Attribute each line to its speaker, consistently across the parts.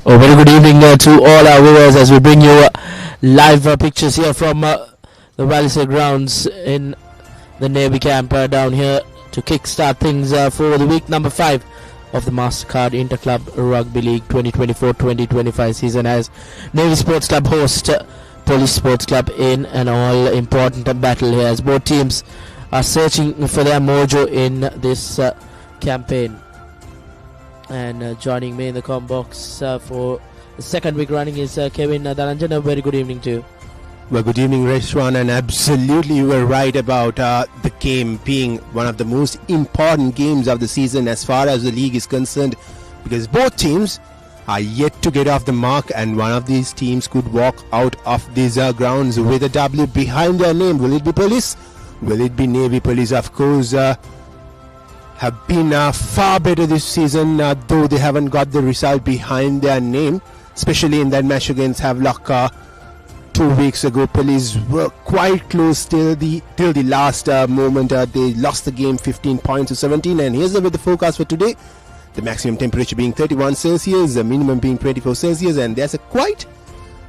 Speaker 1: A very good evening to all our viewers as we bring you live pictures here from the Welisara grounds in the Navy camp down here to kickstart things for the week number 5 of the Mastercard Interclub Rugby League 2024-2025 season, as Navy Sports Club host Police Sports Club in an all-important battle here, as both teams are searching for their mojo in this campaign. And joining me in the com box for the second week running is Kevin Dharanjan. A very good evening to you.
Speaker 2: Well, good evening, Reshwan, and absolutely you were right about the game being one of the most important games of the season as far as the league is concerned, because both teams are yet to get off the mark, and one of these teams could walk out of these grounds with a W behind their name. Will it be Police? Will it be Navy? Police, of course, have been far better this season, though they haven't got the result behind their name, especially in that match against Havelock 2 weeks ago. Police were quite close till the last moment. They lost the game 15 points to 17. And here's the weather forecast for today: the maximum temperature being 31 Celsius, the minimum being 24 Celsius, and there's quite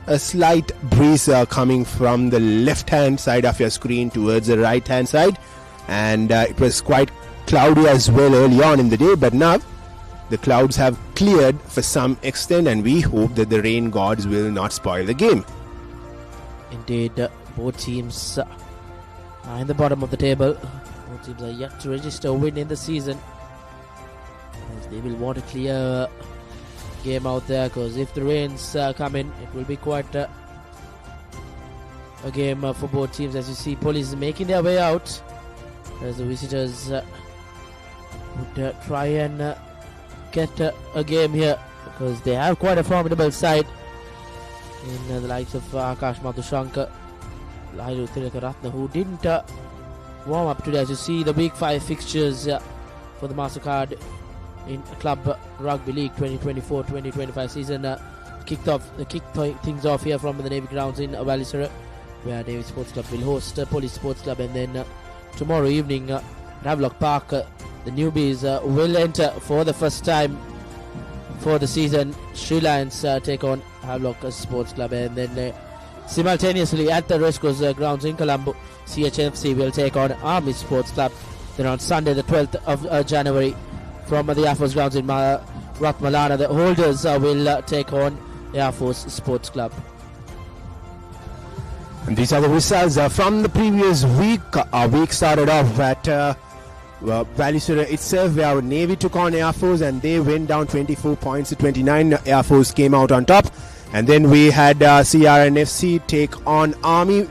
Speaker 2: a slight breeze coming from the left hand side of your screen towards the right hand side. And it was quite cloudy as well early on in the day, but now the clouds have cleared for some extent, and we hope that the rain gods will not spoil the game.
Speaker 1: Indeed, both teams are in the bottom of the table. Both teams are yet to register a win in the season, as they will want a clear game out there, because if the rains come in, it will be quite a game for both teams. As you see, Police making their way out as the visitors would try and get a game here, because they have quite a formidable side in the likes of Akash Madhushankar, Lairu Tilakaratna, who didn't warm up today. As you see, the week 5 fixtures for the Mastercard in Club Rugby League 2024-2025 season kicked things off here from the Navy grounds in Welisara, where Navy Sports Club will host Police Sports Club, and then tomorrow evening at Havelock Park, the newbies will enter for the first time for the season. Sri Lions take on Havelock Sports Club, and then simultaneously at the Resco's grounds in Colombo, CHFC will take on Army Sports Club. Then on Sunday the 12th of January from the Air Force grounds in Ratmalana, the holders will take on Air Force Sports Club.
Speaker 2: And these are the results from the previous week. Our week started off at Welisara itself, where Navy took on Air Force and they went down 24 points to 29. Air Force came out on top. And then we had CRNFC take on Army,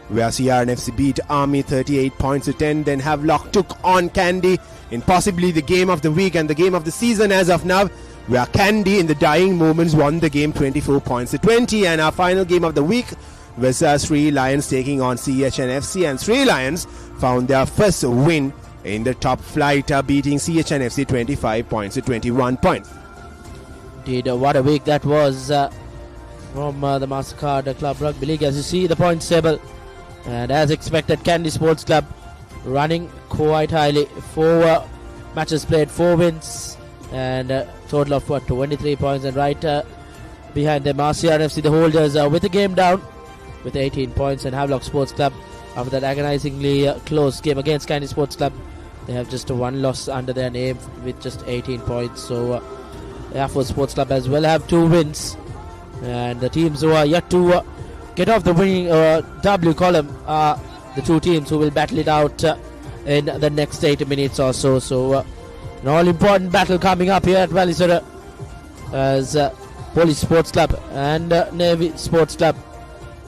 Speaker 2: where CRNFC beat Army 38 points to 10. Then Havelock took on Kandy in possibly the game of the week and the game of the season as of now, where Kandy in the dying moments won the game 24 points to 20. And our final game of the week was Sri Lions taking on CHNFC, and Sri Lions found their first win in the top flight, beating CHNFC 25 points to 21 points.
Speaker 1: Indeed, what a week that was from the Mastercard Club Rugby League. As you see the points table, and as expected, Kandy Sports Club running quite highly. 4 matches played, 4 wins, and a total of 23 points. And right behind them, RCRFC, the holders, with a game down with 18 points, and Havelock Sports Club, after that agonizingly close game against Kandy Sports Club, they have just one loss under their name with just 18 points. So Air Force Sports Club as well have 2 wins, and the teams who are yet to get off the winning W column are the 2 teams who will battle it out in the next 8 minutes or so. So an all-important battle coming up here at Welisara, as Police Sports Club and Navy Sports Club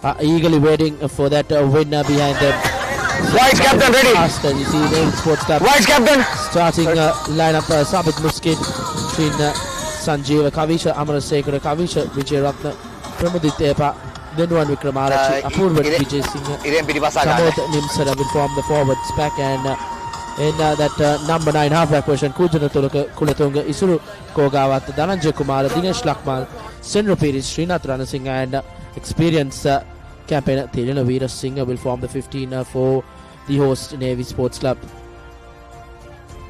Speaker 1: are eagerly waiting for that winner behind them.
Speaker 3: Vice Captain ready.
Speaker 1: As you see, Navy Sports Club
Speaker 3: Vice Captain
Speaker 1: starting lineup: Sabit Muskin, Shin Sanjeev, Kavisha Amarasekara, Kavisha Vijay Ratna, Pramudit Epa, Denwan Vikramarachi, Apurva Vijay Singh, Samod Nimsara will form the forwards pack, and in that number 9 halfback position, Kujana Kulatunga, Isuru Kogawat, Dhananjay Kumar, Dinesh Lakmal, Senra Piris, Srinath Ranasinghe, and experienced campaigner Thilana Veera Singh will form the 15 for the host Navy Sports Club.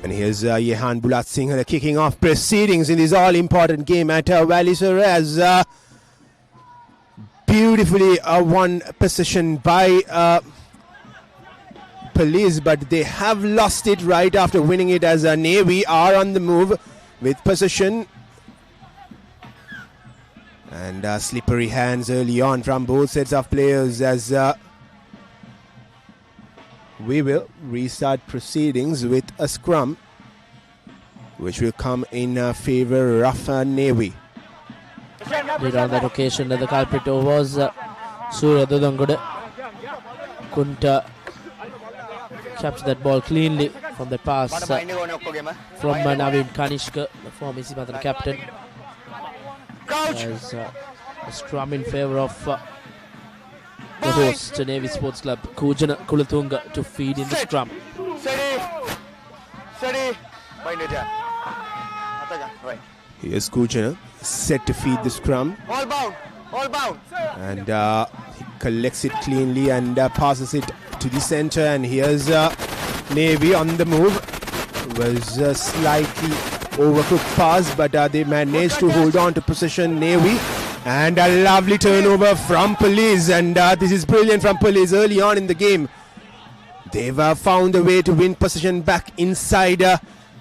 Speaker 2: And here's Yehan Bulat Singh kicking off proceedings in this all-important game at Welisara as beautifully won possession by Police, but they have lost it right after winning it as Navy are on the move with possession. And slippery hands early on from both sets of players as we will restart proceedings with a scrum which will come in favor of Navy.
Speaker 1: On that occasion, the culprit was Surya Dodangode. Couldn't capture that ball cleanly from the pass from Naveen Kanishka, the former Isimathan captain. As a scrum in favor of the host, Navy Sports Club, Kujana Kulatunga, to feed in the scrum.
Speaker 2: Here's Kujana, set to feed the scrum.
Speaker 3: All bound.
Speaker 2: And he collects it cleanly and passes it to the center. And here's Navy on the move. Was a slightly overcooked pass, but they managed to hold on to possession, Navy. And a lovely turnover from Police, and this is brilliant from Police early on in the game. They've found a way to win possession back inside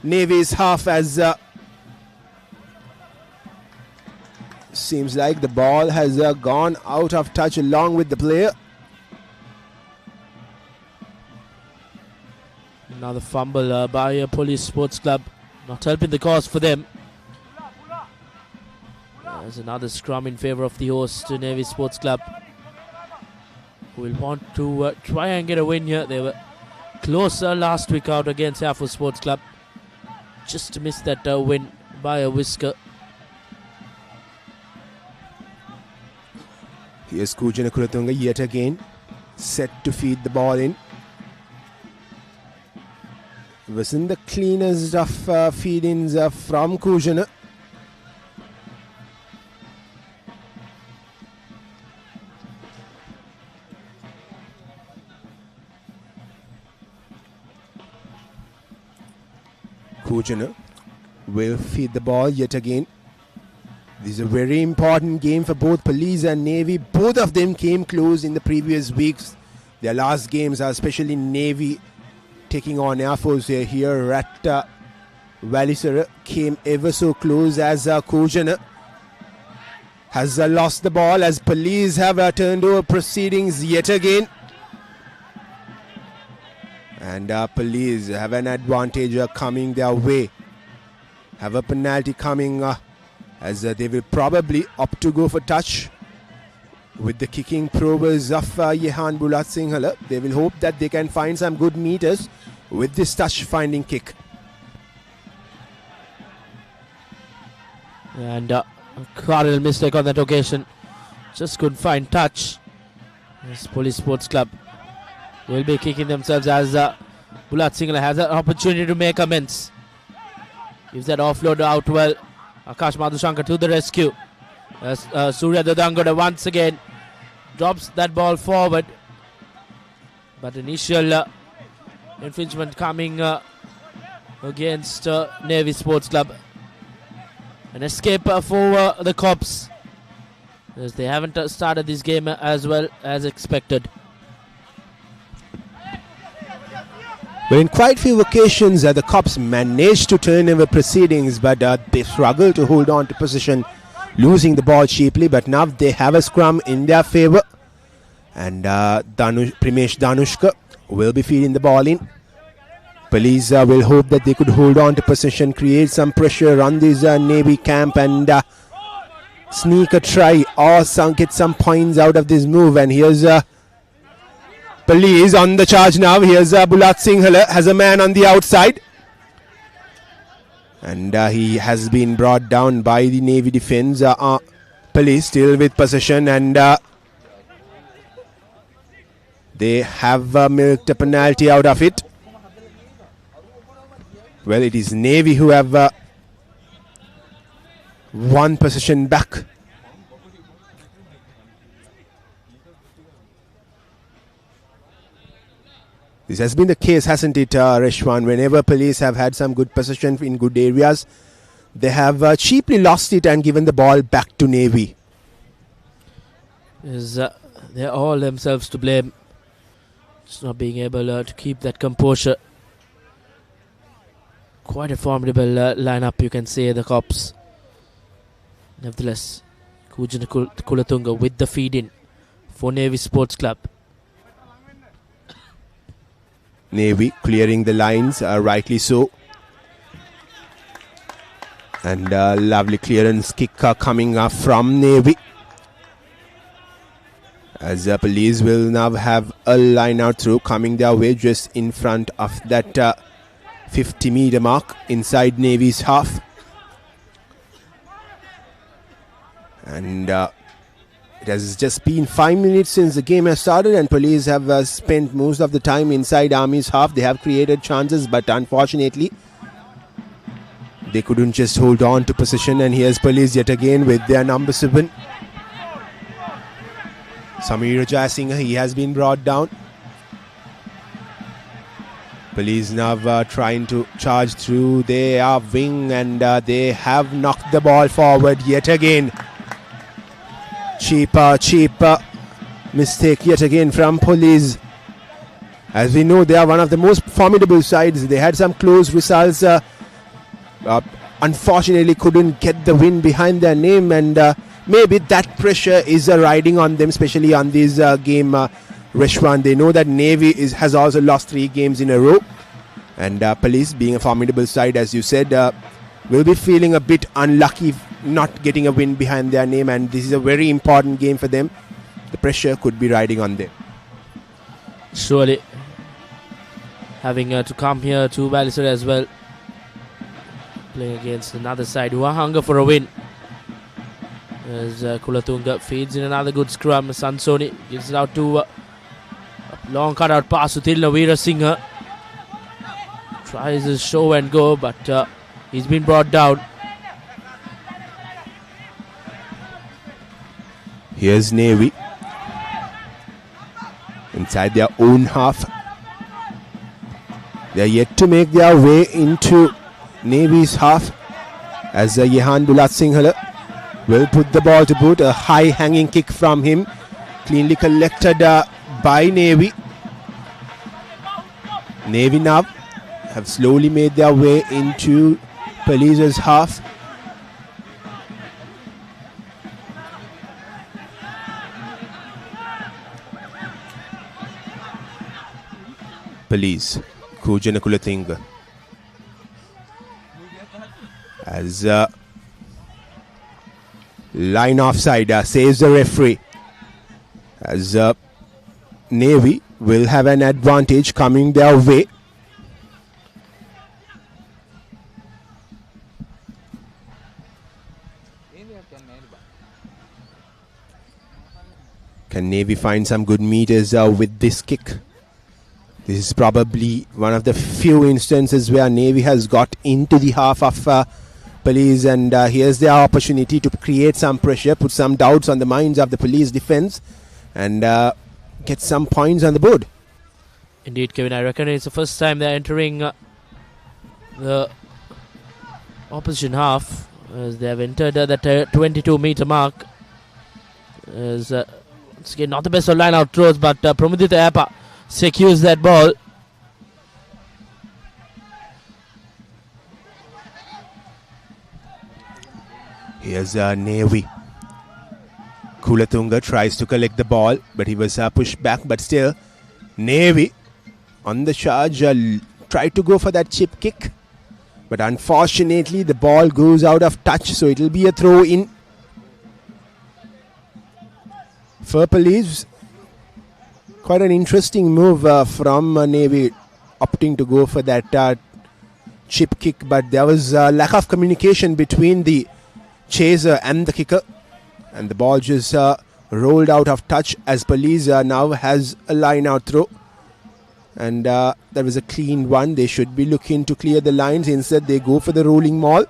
Speaker 2: Navy's half as seems like the ball has gone out of touch along with the player.
Speaker 1: Another fumble by Police Sports Club, not helping the cause for them. There's another scrum in favor of the host, Navy Sports Club, who will want to try and get a win here. They were closer last week out against Air Force Sports Club. Just missed that win by a whisker.
Speaker 2: Here's Kujana Kulatunga yet again, set to feed the ball in. Wasn't the cleanest of feed-ins from Kujana. Kujana will feed the ball yet again. This is a very important game for both Police and Navy. Both of them came close in the previous weeks. Their last games are especially Navy taking on Air Force here at Welisara came ever so close as Kujana has lost the ball as Police have turned over proceedings yet again. And Police have an advantage coming their way. Have a penalty coming as they will probably opt to go for touch. With the kicking probers of Yehan Bulat Sinhala, they will hope that they can find some good meters with this touch-finding kick.
Speaker 1: And a cardinal mistake on that occasion. Just couldn't find touch. This Police Sports Club will be kicking themselves as Bulat Sinhala has an opportunity to make amends. Gives that offload out well. Akash Madhushankar to the rescue. Surya Dadangoda once again drops that ball forward. But initial infringement coming against Navy Sports Club. An escape for the Cops, as they haven't started this game as well as expected.
Speaker 2: But in quite few occasions, the Cops managed to turn over proceedings, but they struggled to hold on to position, losing the ball cheaply. But now they have a scrum in their favor, and Primesh Danushka will be feeding the ball in. Police will hope that they could hold on to position, create some pressure on this Navy camp, and sneak a try or get some points out of this move. And here's Police on the charge now. Here's Bulat Sinhala has a man on the outside. And he has been brought down by the Navy defense. Police still with possession, and they have milked a penalty out of it. Well, it is Navy who have won possession back. This has been the case, hasn't it, Reshwan? Whenever police have had some good possession in good areas, they have cheaply lost it and given the ball back to Navy.
Speaker 1: They're all themselves to blame. Just not being able to keep that composure. Quite a formidable lineup, you can say, the Cops. Nevertheless, Kujana Kulatunga with the feed in for Navy Sports Club.
Speaker 2: Navy clearing the lines, rightly so. And lovely clearance kick coming up from Navy. As the police will now have a line out through coming their way just in front of that 50-meter mark inside Navy's half. And it has just been 5 minutes since the game has started, and police have spent most of the time inside Army's half. They have created chances, but unfortunately they couldn't just hold on to possession. And here's police yet again with their number 7. Samir Jayasinghe, he has been brought down. Police now trying to charge through their wing, and they have knocked the ball forward yet again. Cheap mistake yet again from police. As we know, they are one of the most formidable sides. They had some close results. Unfortunately, couldn't get the win behind their name, and maybe that pressure is riding on them, especially on this game. Reshwan, they know that Navy has also lost 3 games in a row, and police, being a formidable side, as you said, will be feeling a bit unlucky not getting a win behind their name, and this is a very important game for them. The pressure could be riding on them.
Speaker 1: Surely having to come here to Welisara as well, playing against another side who are hunger for a win. As Kulatunga feeds in another good scrum. Sansoni gives it out to a long cutout pass to Thilna Weerasinghe. Tries his show and go, but he's been brought down.
Speaker 2: Here's Navy inside their own half. They are yet to make their way into Navy's half, as Yehan Dulat Singhal will put the ball to boot. A high hanging kick from him, cleanly collected by Navy. Navy now have slowly made their way into Police's half. Police, Kujana Kulatunga. As line offside saves the referee. As Navy will have an advantage coming their way. Can Navy find some good meters with this kick? This is probably one of the few instances where Navy has got into the half of police, and here's their opportunity to create some pressure, put some doubts on the minds of the police defense, and get some points on the board.
Speaker 1: Indeed, Kevin, I reckon it's the first time they're entering the opposition half, as they have entered the 22-meter mark. As once again, not the best of line-out throws, but Pramudita Appa secures that ball.
Speaker 2: Here's Navy. Kulatunga tries to collect the ball, but he was pushed back. But still, Navy on the charge tried to go for that chip kick, but unfortunately the ball goes out of touch, so it will be a throw in for police. Quite an interesting move from Navy, opting to go for that chip kick, but there was lack of communication between the chaser and the kicker, and the ball just rolled out of touch, as police now has a line out throw, and that was a clean one. They should be looking to clear the lines. Instead they go for the rolling maul.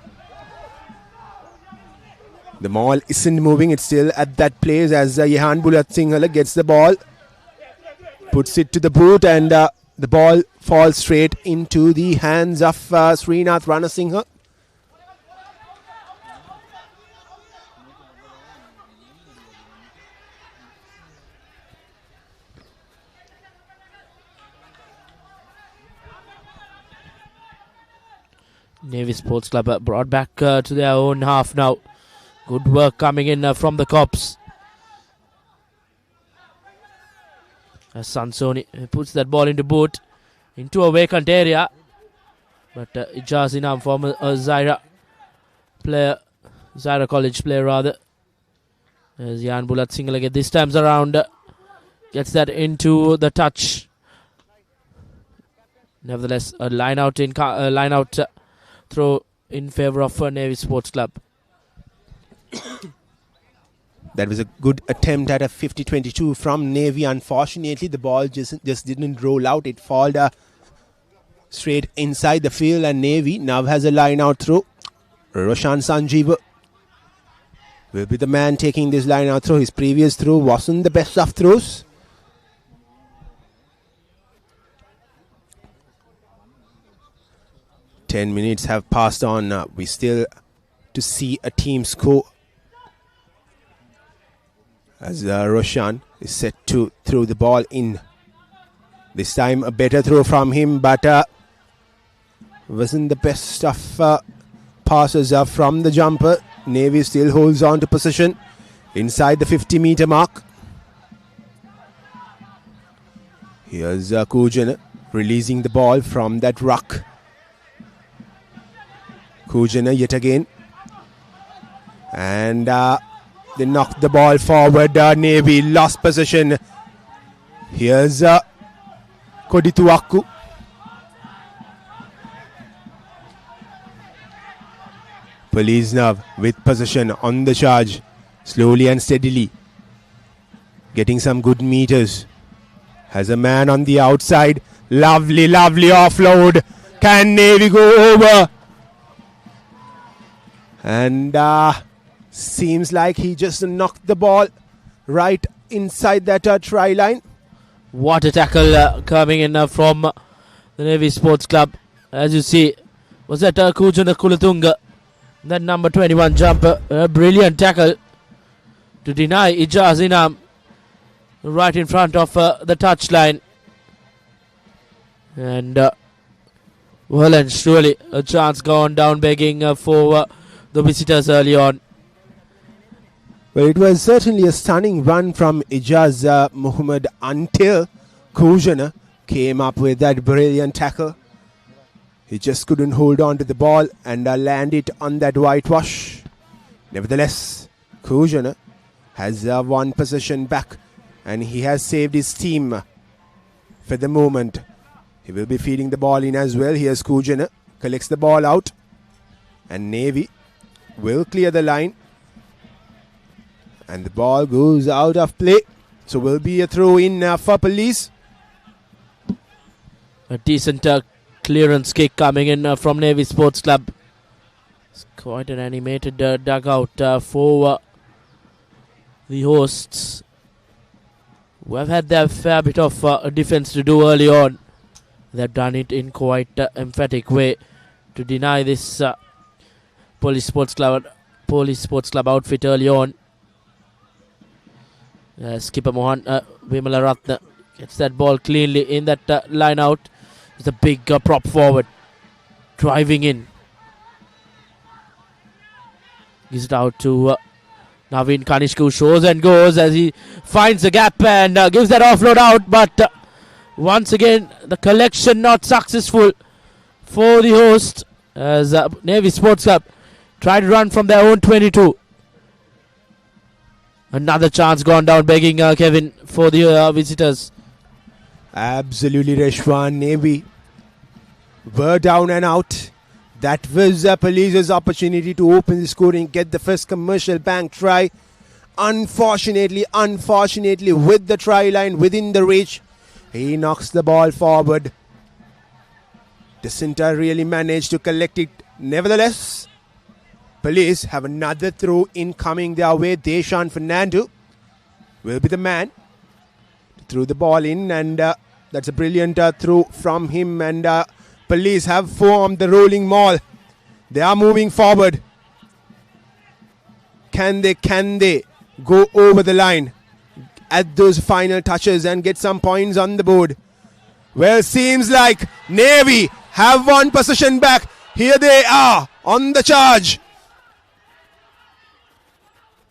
Speaker 2: The maul isn't moving, it's still at that place, as Yehan Dulat Singhal gets the ball, puts it to the boot, and the ball falls straight into the hands of Srinath Ranasinghe.
Speaker 1: Navy Sports Club brought back to their own half now. Good work coming in from the Cops. As Sansoni puts that ball into boot, into a vacant area. But Ijaz Inam, former Zaira College player rather. As Jan Bulat Singalage this time around gets that into the touch. Nevertheless, a line out throw in favor of Navy Sports Club.
Speaker 2: That was a good attempt at a 50-22 from Navy. Unfortunately, the ball just didn't roll out. It fell straight inside the field, and Navy now has a line out throw. Roshan Sanjeev will be the man taking this line out throw. His previous throw wasn't the best of throws. Ten minutes have passed on. We still to see a team score. As Roshan is set to throw the ball in. This time a better throw from him, but wasn't the best of passes from the jumper. Navy still holds on to position inside the 50-meter mark. Here's Kujan releasing the ball from that ruck. Kujan yet again. And they knocked the ball forward. Navy lost possession. Here's Kodituaku. Police now with possession on the charge. Slowly and steadily. Getting some good meters. Has a man on the outside. Lovely offload. Can Navy go over? And seems like he just knocked the ball right inside that try line.
Speaker 1: What a tackle coming in from the Navy Sports Club. As you see, was that Kujana Kulatunga, that number 21 jumper. A brilliant tackle to deny Ijaz Inam right in front of the touchline. And well and surely a chance gone down begging for the visitors early on.
Speaker 2: Well, it was certainly a stunning run from Ijaz Muhammad until Kujana came up with that brilliant tackle. He just couldn't hold on to the ball and land it on that whitewash. Nevertheless, Kujana has one possession back and he has saved his team for the moment. He will be feeding the ball in as well. Here's Kujana, collects the ball out, and Navy will clear the line. And the ball goes out of play. So will be a throw in for Police.
Speaker 1: A decent clearance kick coming in from Navy Sports Club. It's quite an animated dugout for the hosts, who have had their fair bit of defense to do early on. They've done it in quite emphatic way to deny this Police Sports Club outfit early on. Skipper Mohan Vimala Ratna gets that ball cleanly in that line out. It's a big prop forward driving in. Gives it out to Naveen Kanishku. Shows and goes as he finds the gap and gives that offload out. But once again, the collection not successful for the host as Navy Sports Club try to run from their own 22. Another chance gone down begging Kevin for the visitors.
Speaker 2: Absolutely, Reshwan. Navy were down and out. That was Police's opportunity to open the scoring, get the first commercial bank try. Unfortunately, with the try line within the reach, he knocks the ball forward. Doesn't really manage to collect it. Nevertheless, Police have another throw in coming their way. Deshan Fernando will be the man to throw the ball in, and That's a brilliant throw from him, and Police have formed the rolling maul. They are moving forward. Can they go over the line at those final touches and get some points on the board? Well, seems like Navy have one possession back. Here they are on the charge.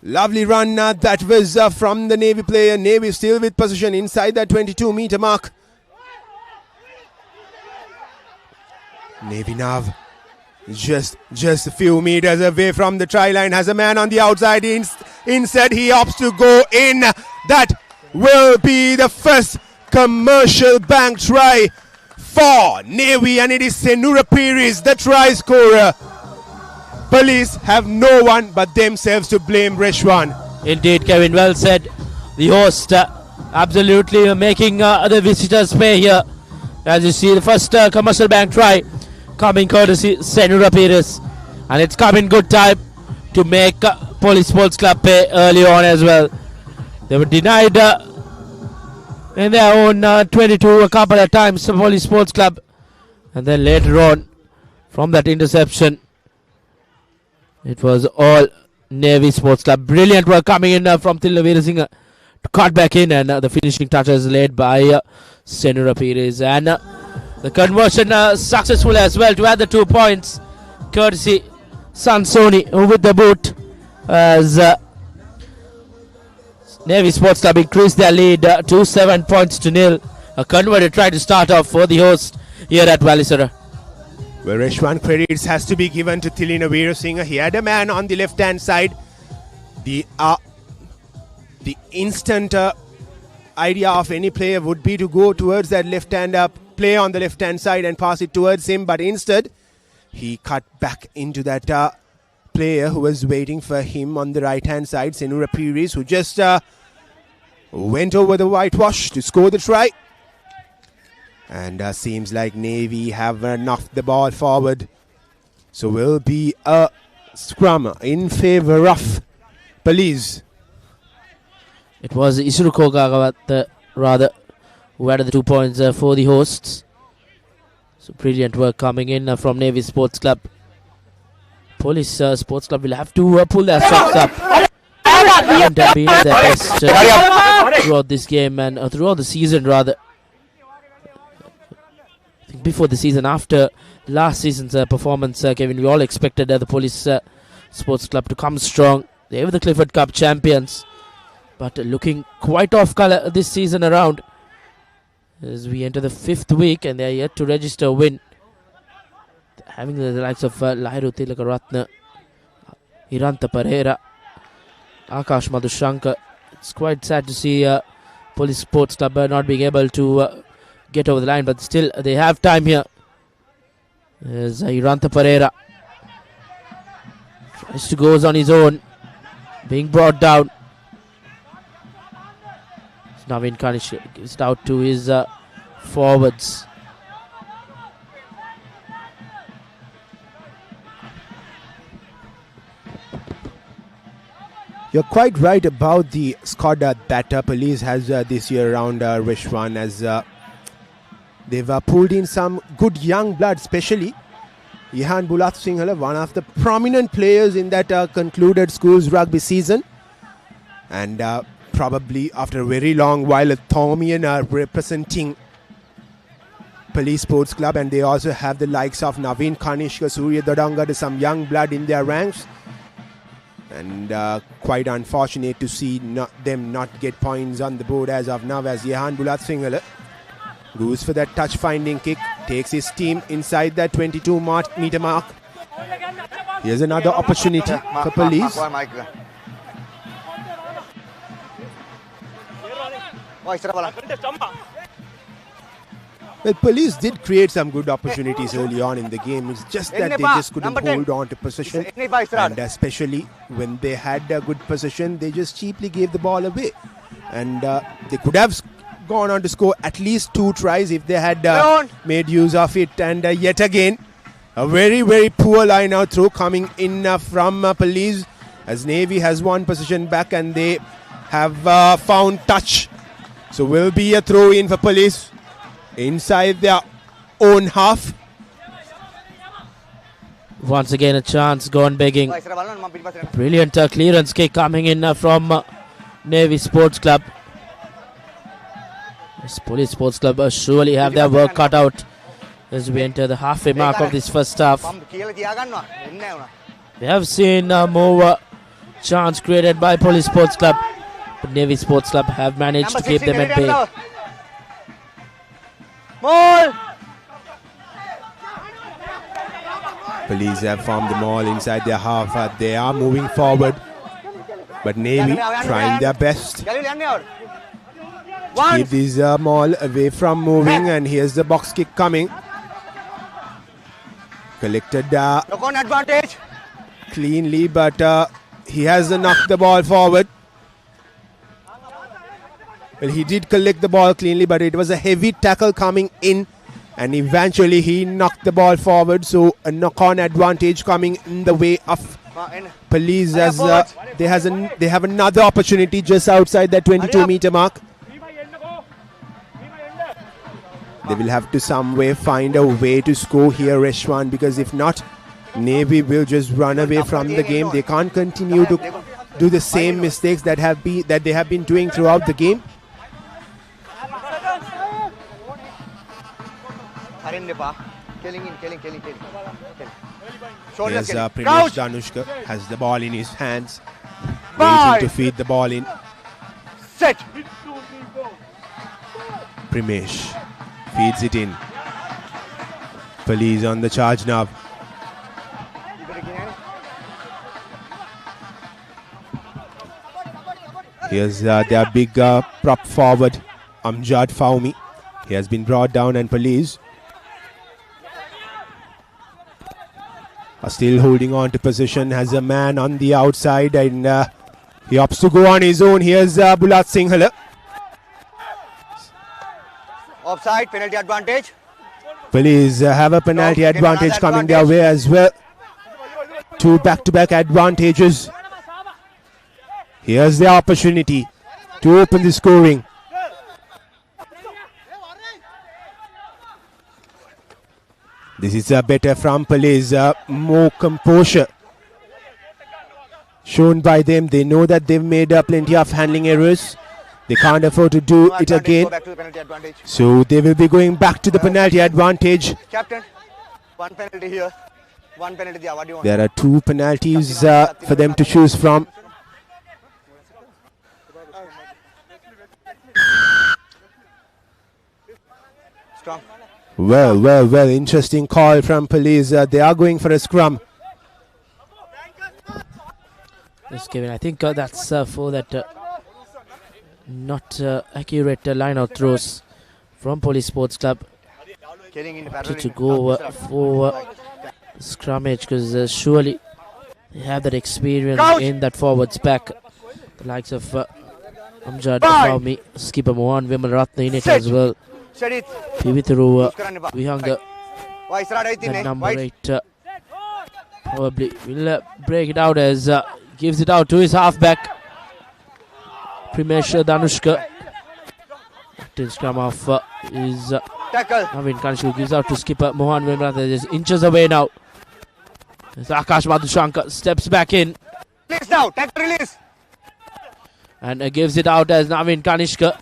Speaker 2: Lovely run that was from the Navy player. Navy still with possession inside that 22-meter mark. Navy now just a few meters away from the try line, has a man on the outside. Instead he opts to go in. That will be the first commercial bank try for Navy, and it is Senura Pires, the try scorer. Police have no one but themselves to blame, Reshwan.
Speaker 1: Indeed, Kevin, well said. The host absolutely making the visitors pay here. As you see, the first commercial bank try coming courtesy Senura Pires, and it's come in good time to make Police Sports Club pay early on as well. They were denied in their own 22 a couple of times, Police Sports Club, and then later on from that interception it was all Navy Sports Club. Brilliant work coming in from Thilla Veerasinghe to cut back in, and the finishing touches laid by Senura Pires, and the conversion successful as well to add the 2 points courtesy Sansoni with the boot, as Navy Sports Club increased their lead to 7 points to nil. A converted try to start off for the host here at Welisara.
Speaker 2: Well, Reshwan, credits has to be given to Thillina Veerasinghe. He had a man on the left hand side. The instant idea of any player would be to go towards that left hand play on the left hand side and pass it towards him, but instead he cut back into that player who was waiting for him on the right hand side, Senura Pires, who just went over the whitewash to score the try. And seems like Navy have knocked the ball forward, so will be a scrum in favor of Police.
Speaker 1: It was Isuruko Gagavat rather who added the 2 points for the hosts. So brilliant work coming in from Navy Sports Club. Police Sports Club will have to pull their socks up. And have been at their best throughout this game and throughout the season rather. I think before the season, after last season's performance, Kevin, we all expected the Police Sports Club to come strong. They were the Clifford Cup champions, but looking quite off colour this season around as we enter the 5th week and they are yet to register a win. Having the likes of Lairu Tilakaratna, Iranta Pereira, Akash Madhushankar. It's quite sad to see Police Sports Club not being able to get over the line, but still they have time here. As Iranta Pereira tries to go on his own, being brought down. Naveen Kanish gives it out to his forwards.
Speaker 2: You're quite right about the squad that Police has this year around Reshwan, as they've pulled in some good young blood, especially Ihan Bulath Singhal, one of the prominent players in that concluded schools rugby season. And probably after a very long while, Thomian are representing Police Sports Club, and they also have the likes of Naveen Kanishka, Surya Dodanga, some young blood in their ranks. And quite unfortunate to see them not get points on the board as of now, as Ihan Bulath Singhal goes for that touch-finding kick, takes his team inside that 22-meter mark. Here's another opportunity for Police. Well, Police did create some good opportunities early on in the game. It's just that they just couldn't hold on to possession. And especially when they had a good possession, they just cheaply gave the ball away. And they could have gone on to score at least 2 tries if they had made use of it. And yet again, a very, very poor line out throw coming in from Police, as Navy has one possession back and they have found touch. So will be a throw in for Police. inside their own half.
Speaker 1: Once again a chance gone begging. Brilliant clearance kick coming in from Navy Sports Club. This Police Sports Club surely have their work cut out as we enter the halfway mark of this first half. We have seen more chance created by Police Sports Club, but Navy Sports Club have managed to keep them at bay.
Speaker 2: Police have formed the mall inside their half. They are moving forward, but Navy trying their best to keep this mall away from moving. And here's the box kick coming. Collected
Speaker 3: advantage
Speaker 2: cleanly, but he has knocked the ball forward. Well, he did collect the ball cleanly, but it was a heavy tackle coming in, and eventually he knocked the ball forward. So a knock-on advantage coming in the way of Police, as they have another opportunity just outside that 22-meter mark. They will have to some way find a way to score here, Reshwan, because if not, Navy will just run away from the game. They can't continue to do the same mistakes that they have been doing throughout the game. Here's Primesh Danushka has the ball in his hands, waiting to feed the ball in.
Speaker 3: Set.
Speaker 2: Primesh feeds it in. Police on the charge now. Here's their big prop forward, Amjad Faumi. He has been brought down, and Police are still holding on to position. Has a man on the outside, and he opts to go on his own. Here's Bulat Singhal.
Speaker 3: Offside, penalty advantage.
Speaker 2: Police have a penalty advantage coming their way as well. Two back-to-back advantages. Here's the opportunity to open the scoring. This is better from Police, more composure shown by them. They know that they've made plenty of handling errors. They can't afford to do it again. So they will be going back to the penalty advantage.
Speaker 3: Captain, one penalty here, one penalty there. What do you want?
Speaker 2: There are two penalties for them to choose from.
Speaker 3: Strong.
Speaker 2: Well, interesting call from Police. They are going for a scrum.
Speaker 1: Yes, Kevin, I think that's for that not accurate line of throws from Police Sports Club. To go for scrummage, because surely they have that experience in that forwards pack. The likes of Amjad Faumi, skipper Mohan Vimalratna in it as well. Pivitharu Vihanga, that number 8 probably will break it out as gives it out to his halfback Primesh Danushka. Till scrum off is Navin Kanishku, gives out to skipper Mohan Vimalratna, just inches away now. As Akash Madhushankar steps back in.
Speaker 3: Release now, tackle release.
Speaker 1: And gives it out as Navin Kanishka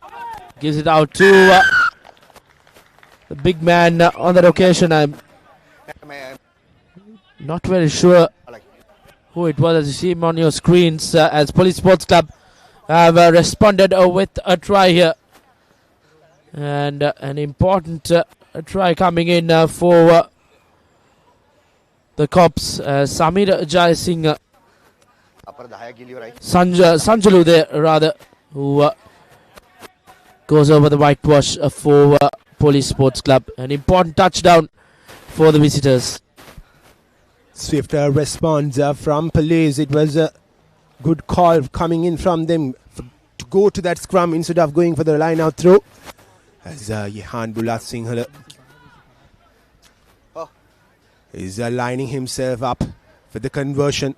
Speaker 1: gives it out to the big man on that occasion. I'm not very sure who it was, as you see him on your screens, as Police Sports Club have responded with a try here. And an important try coming in for the Cops. Samir Jai Singh, Sanjalu there rather, who goes over the whitewash for Police Sports Club. An important touchdown for the visitors.
Speaker 2: Swift response from Police. It was a good call coming in from them to go to that scrum instead of going for the line out throw. As Yehan Bulat Singhal is lining himself up for the conversion.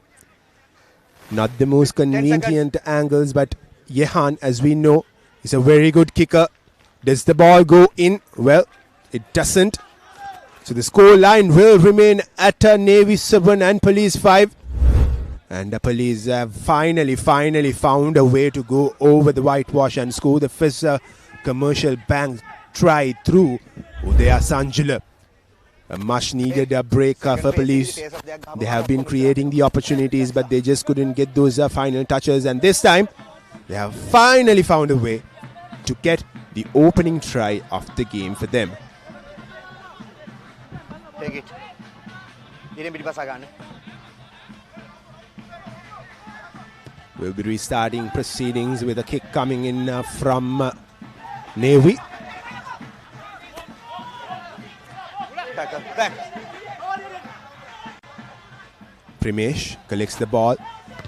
Speaker 2: Not the most convenient angles, but Yehan, as we know, is a very good kicker. Does the ball go in? Well, it doesn't. So the score line will remain at Navy 7 and Police 5. And the Police have finally found a way to go over the whitewash and score the first commercial bank try through Udaya Sanjula. A much needed break for Police. They have been creating the opportunities, but they just couldn't get those final touches. And this time, they have finally found a way to get the opening try of the game for them.
Speaker 3: Take it.
Speaker 2: We'll be restarting proceedings with a kick coming in from Navy.
Speaker 3: Back.
Speaker 2: Primesh collects the ball,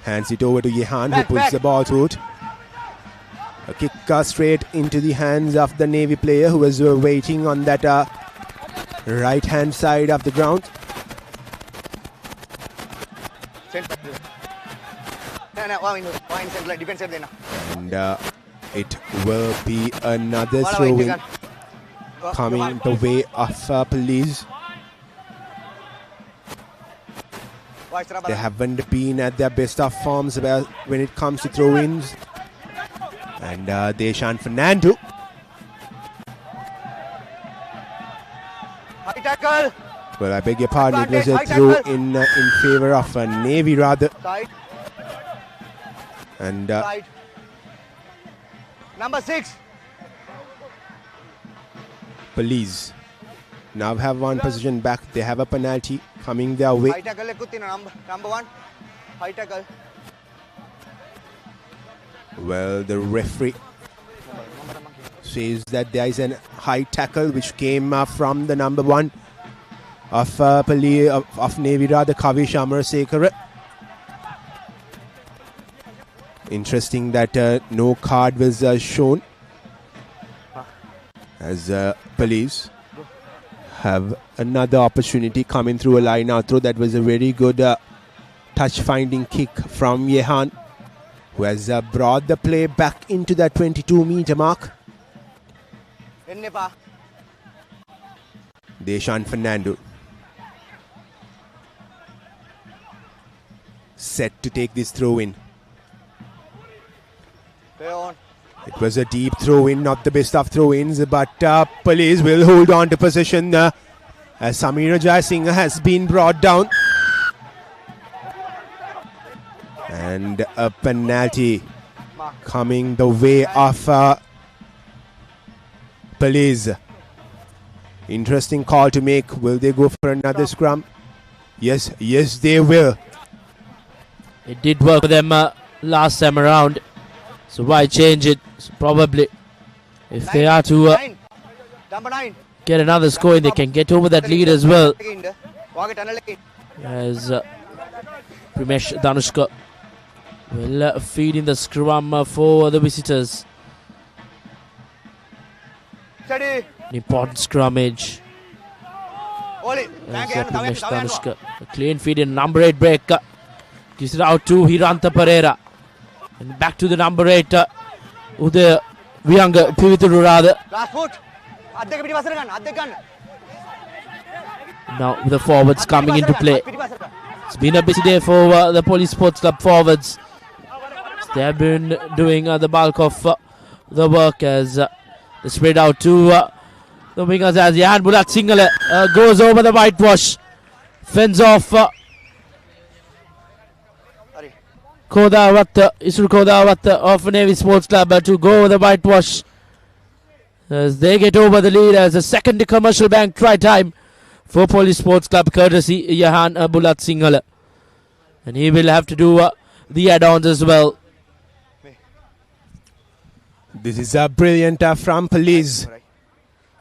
Speaker 2: hands it over to Yehan, who pulls the ball through it. A kick straight into the hands of the Navy player who was waiting on that right hand side of the ground. And it will be another throw-in coming the way of Police. They haven't been at their best of forms when it comes to throw-ins. And Deshan Fernando.
Speaker 3: High tackle.
Speaker 2: Well, I beg your pardon, it was a throw-in in favor of Navy rather.
Speaker 3: Side.
Speaker 2: And
Speaker 3: Side. Number 6.
Speaker 2: Police now have one position back. They have a penalty coming their way.
Speaker 3: High tackle number 1. High tackle.
Speaker 2: Well, the referee says that there is a high tackle which came from the number 1 of Navy rather, Kavish Amarsekara. Interesting that no card was shown, as Police have another opportunity coming through a line out throw. That was a very good touch finding kick from Yehan, who has brought the play back into that 22-meter mark. Deshan Fernando set to take this throw in. It was a deep throw-in, not the best of throw-ins, but Police will hold on to possession as Samira Jaisingh has been brought down. And a penalty coming the way of Police. Interesting call to make. Will they go for another scrum? Yes, they will.
Speaker 1: It did work for them last time around. So why change it? So probably if they are to get another score in, they can get over that lead as well. As Primesh Danushka will feed in the scrum for the visitors. An important scrummage. Primesh Danushka, a clean feed in number 8 break. Gives it out to Hiranta Pereira. And back to the number 8, Udaya Pivituru rather.
Speaker 3: Last foot.
Speaker 1: Now the forwards coming into play. It's been a busy day for the Police Sports Club forwards. So they have been doing the bulk of the work as they spread out to the wingers as Yehan Bulat Singhale goes over the whitewash. Fends off Isur Kodawat of Navy Sports Club to go over the whitewash as they get over the lead as a second commercial bank try time for Police Sports Club courtesy Yehan Bulat Singhale, and he will have to do the add-ons as well.
Speaker 2: This is a brilliant from Police,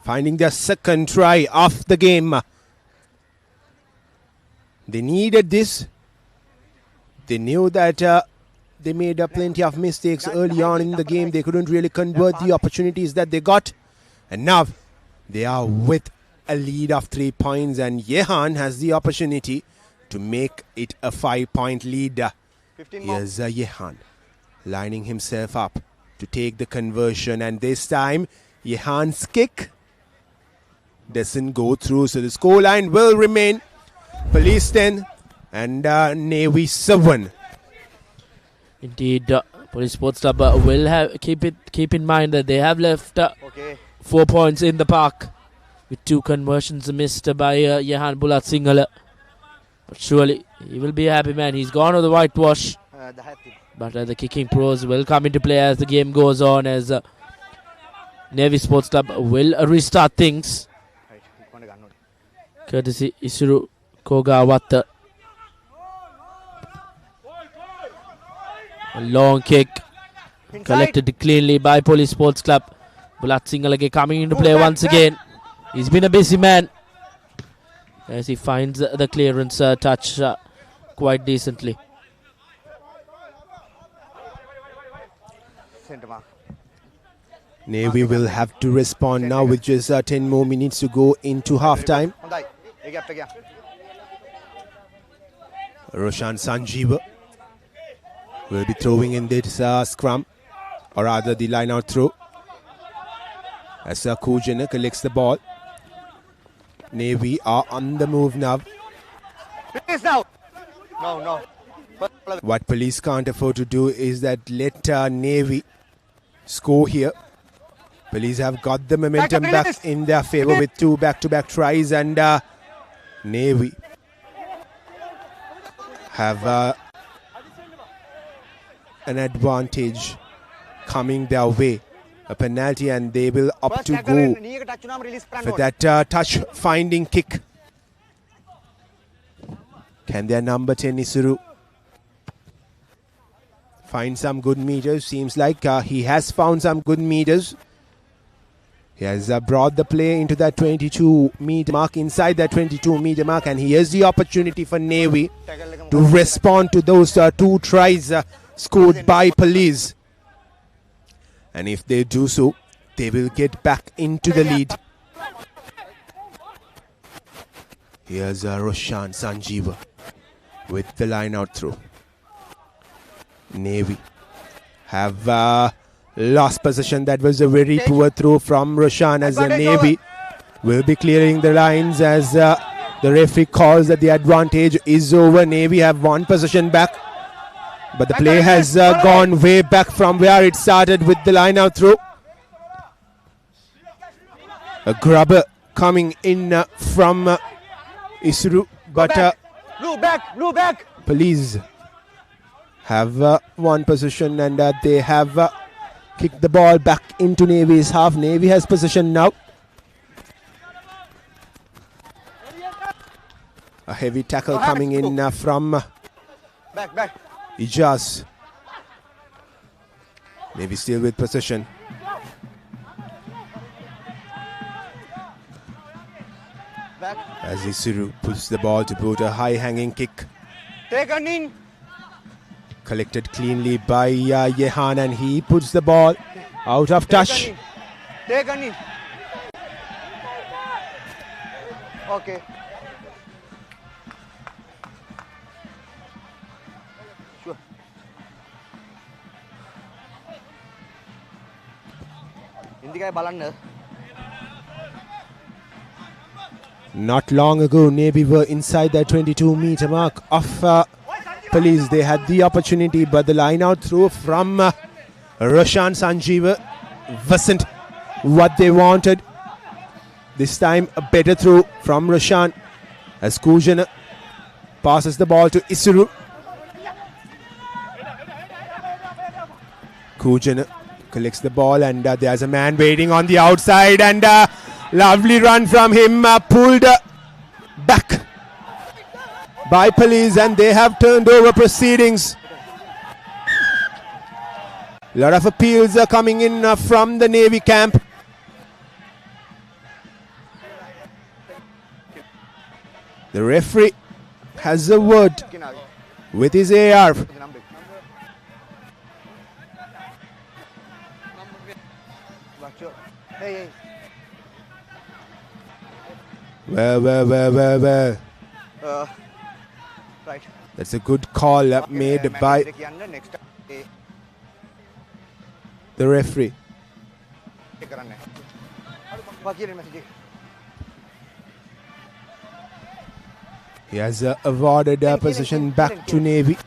Speaker 2: finding their second try of the game. They needed this. They knew that they made plenty of mistakes early on in the game. They couldn't really convert the opportunities that they got. And now they are with a lead of 3 points. And Yehan has the opportunity to make it a 5-point lead. Here's Yehan lining himself up to take the conversion. And this time, Yehan's kick doesn't go through. So the scoreline will remain Police 10 and Navy 7.
Speaker 1: Indeed, Police Sports Club will have keep in mind that they have left 4 points in the park with 2 conversions missed by Jehan Bulat Singhal. But surely he will be a happy man. He's gone to the whitewash. But the kicking pros will come into play as the game goes on, as Navy Sports Club will restart things. Courtesy Isuru Kogawata. A long kick collected cleanly by Police Sports Club. Bulat Singhal coming into play once again. He's been a busy man as he finds the clearance touch quite decently.
Speaker 2: Navy will have to respond now with just 10 more minutes to go into half-time. Roshan Sanjeev will be throwing in this scrum, or rather the line-out throw. As Kujana collects the ball. Navy are on the move now.
Speaker 3: No.
Speaker 2: What Police can't afford to do is that let Navy score here. Police have got the momentum back in their favor with 2 back-to-back tries, and Navy have an advantage coming their way. A penalty, and they will opt to go for that touch-finding kick. Can their number 10 Isuru find some good meters? Seems like he has found some good meters. He has brought the play into that 22-meter mark, inside that 22-meter mark, and here's the opportunity for Navy to respond to those 2 tries scored by Police. And if they do so, they will get back into the lead. Here's Roshan Sanjeev with the line-out throw. Navy have lost possession. That was a very poor throw from Roshan, as the Navy will be clearing the lines as the referee calls that the advantage is over. Navy have 1 possession back, but the play has gone way back from where it started with the line-out throw. A grubber coming in from Isuru, but
Speaker 3: Blue back.
Speaker 2: Police have 1 possession, and they have kicked the ball back into Navy's half. Navy has possession now. A heavy tackle coming in from
Speaker 3: Back.
Speaker 2: Ijaz. Navy still with possession.
Speaker 3: Back.
Speaker 2: As Isuru puts the ball to put a high-hanging kick.
Speaker 3: Take a knee.
Speaker 2: Collected cleanly by Jehan, and he puts the ball out of touch.
Speaker 3: Take a knee. Okay. Sure. Indika balanna.
Speaker 2: Not long ago, Navy were inside that 22-meter mark of Police. They had the opportunity, but the line-out throw from Roshan Sanjeev wasn't what they wanted. This time, a better throw from Roshan as Kujan passes the ball to Isuru. Kujan collects the ball, and there's a man waiting on the outside, and lovely run from him, pulled back by Police, and they have turned over proceedings. A lot of appeals are coming in from the Navy camp. The referee has a word with his AR. Well.
Speaker 3: Right.
Speaker 2: That's a good call made by the referee. He has awarded possession back to Navy.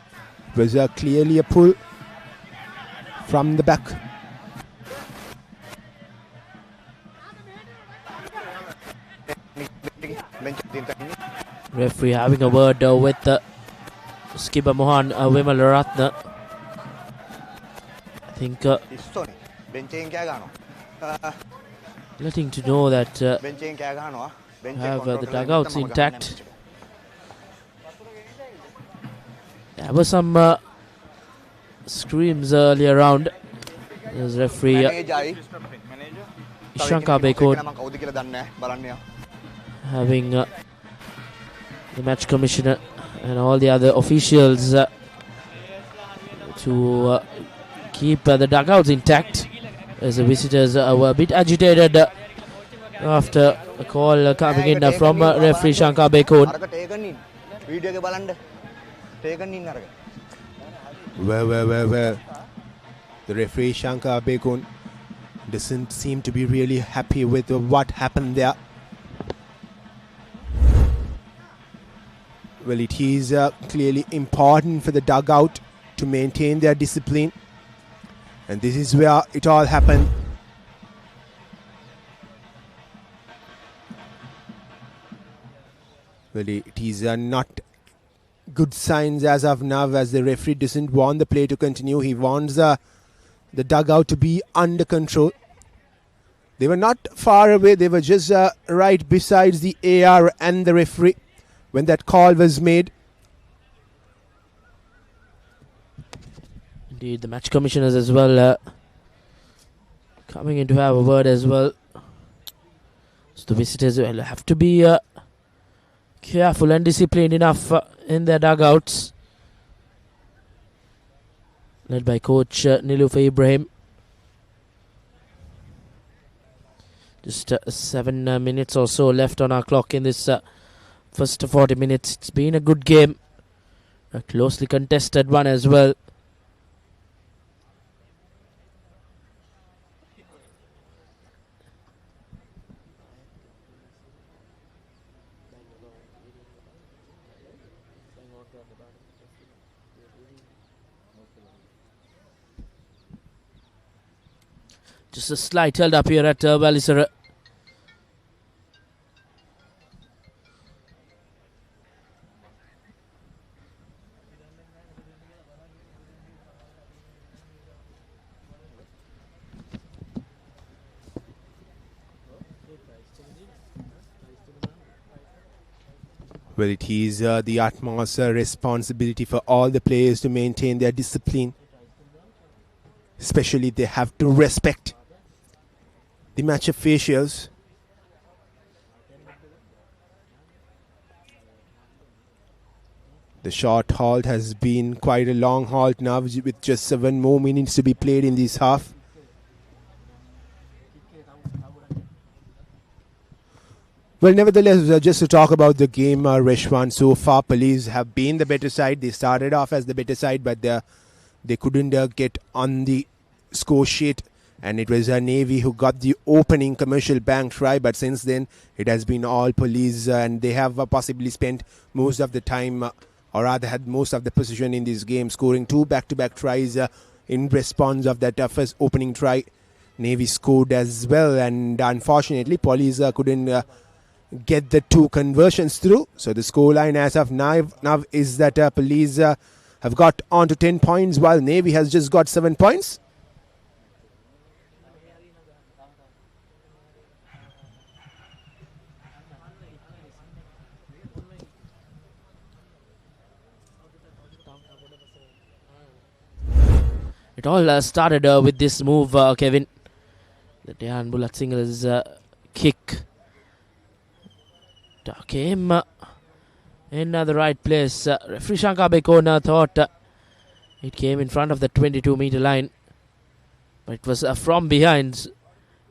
Speaker 2: It was clearly a pull from the back.
Speaker 1: Referee having a word with skipper Mohan Wimalaratna. I think letting to know that have the dugouts intact. There were some screams earlier around. There's referee Ishanka Bekon having the match commissioner and all the other officials to keep the dugouts intact, as the visitors were a bit agitated after a call coming in from referee Shankar Bekon.
Speaker 2: Well. The referee Shankar Bekon doesn't seem to be really happy with what happened there. Well, it is clearly important for the dugout to maintain their discipline. And this is where it all happened. Well, it is not good signs as of now, as the referee doesn't want the play to continue. He wants the dugout to be under control. They were not far away. They were just right besides the AR and the referee when that call was made.
Speaker 1: Indeed, the match commissioners as well coming in to have a word as well. So the visitors will have to be careful and disciplined enough in their dugouts. Led by coach Nilufer Ibrahim. Just 7 minutes or so left on our clock in this first 40 minutes. It's been a good game. A closely contested one as well. Just a slight held up here at Welisara.
Speaker 2: Well, it is the utmost responsibility for all the players to maintain their discipline. Especially they have to respect the match officials. The short halt has been quite a long halt now, with just 7 more minutes to be played in this half. Well, nevertheless, just to talk about the game, Reshwan, so far Police have been the better side. They started off as the better side, but they couldn't get on the score sheet. And it was Navy who got the opening commercial bank try, but since then it has been all Police, and they have possibly spent most of the time, or rather had most of the position in this game, scoring 2 back-to-back tries in response of that first opening try. Navy scored as well, and unfortunately Police couldn't get the 2 conversions through. So the scoreline as of now is that Police have got on to 10 points, while Navy has just got 7 points.
Speaker 1: It all started with this move, Kevin. The Dehan Bulat Singhal's kick came in the right place. Referee Shankar Bekon thought it came in front of the 22-meter line, but it was from behind.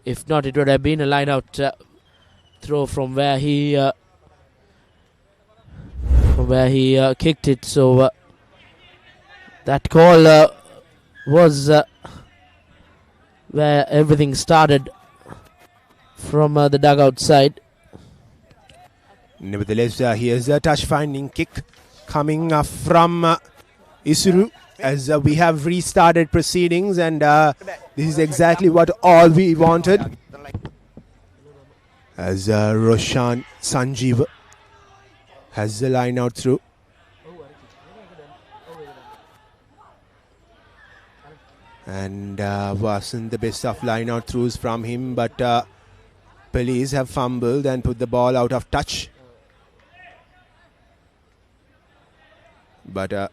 Speaker 1: If not, it would have been a line-out throw from where he kicked it. So that call was where everything started from the dugout side.
Speaker 2: Nevertheless, here's a touch-finding kick coming from Isuru as we have restarted proceedings, and this is exactly what all we wanted. As Roshan Sanjeev has the line out through. And wasn't the best of line out throughs from him, but police have fumbled and put the ball out of touch. But the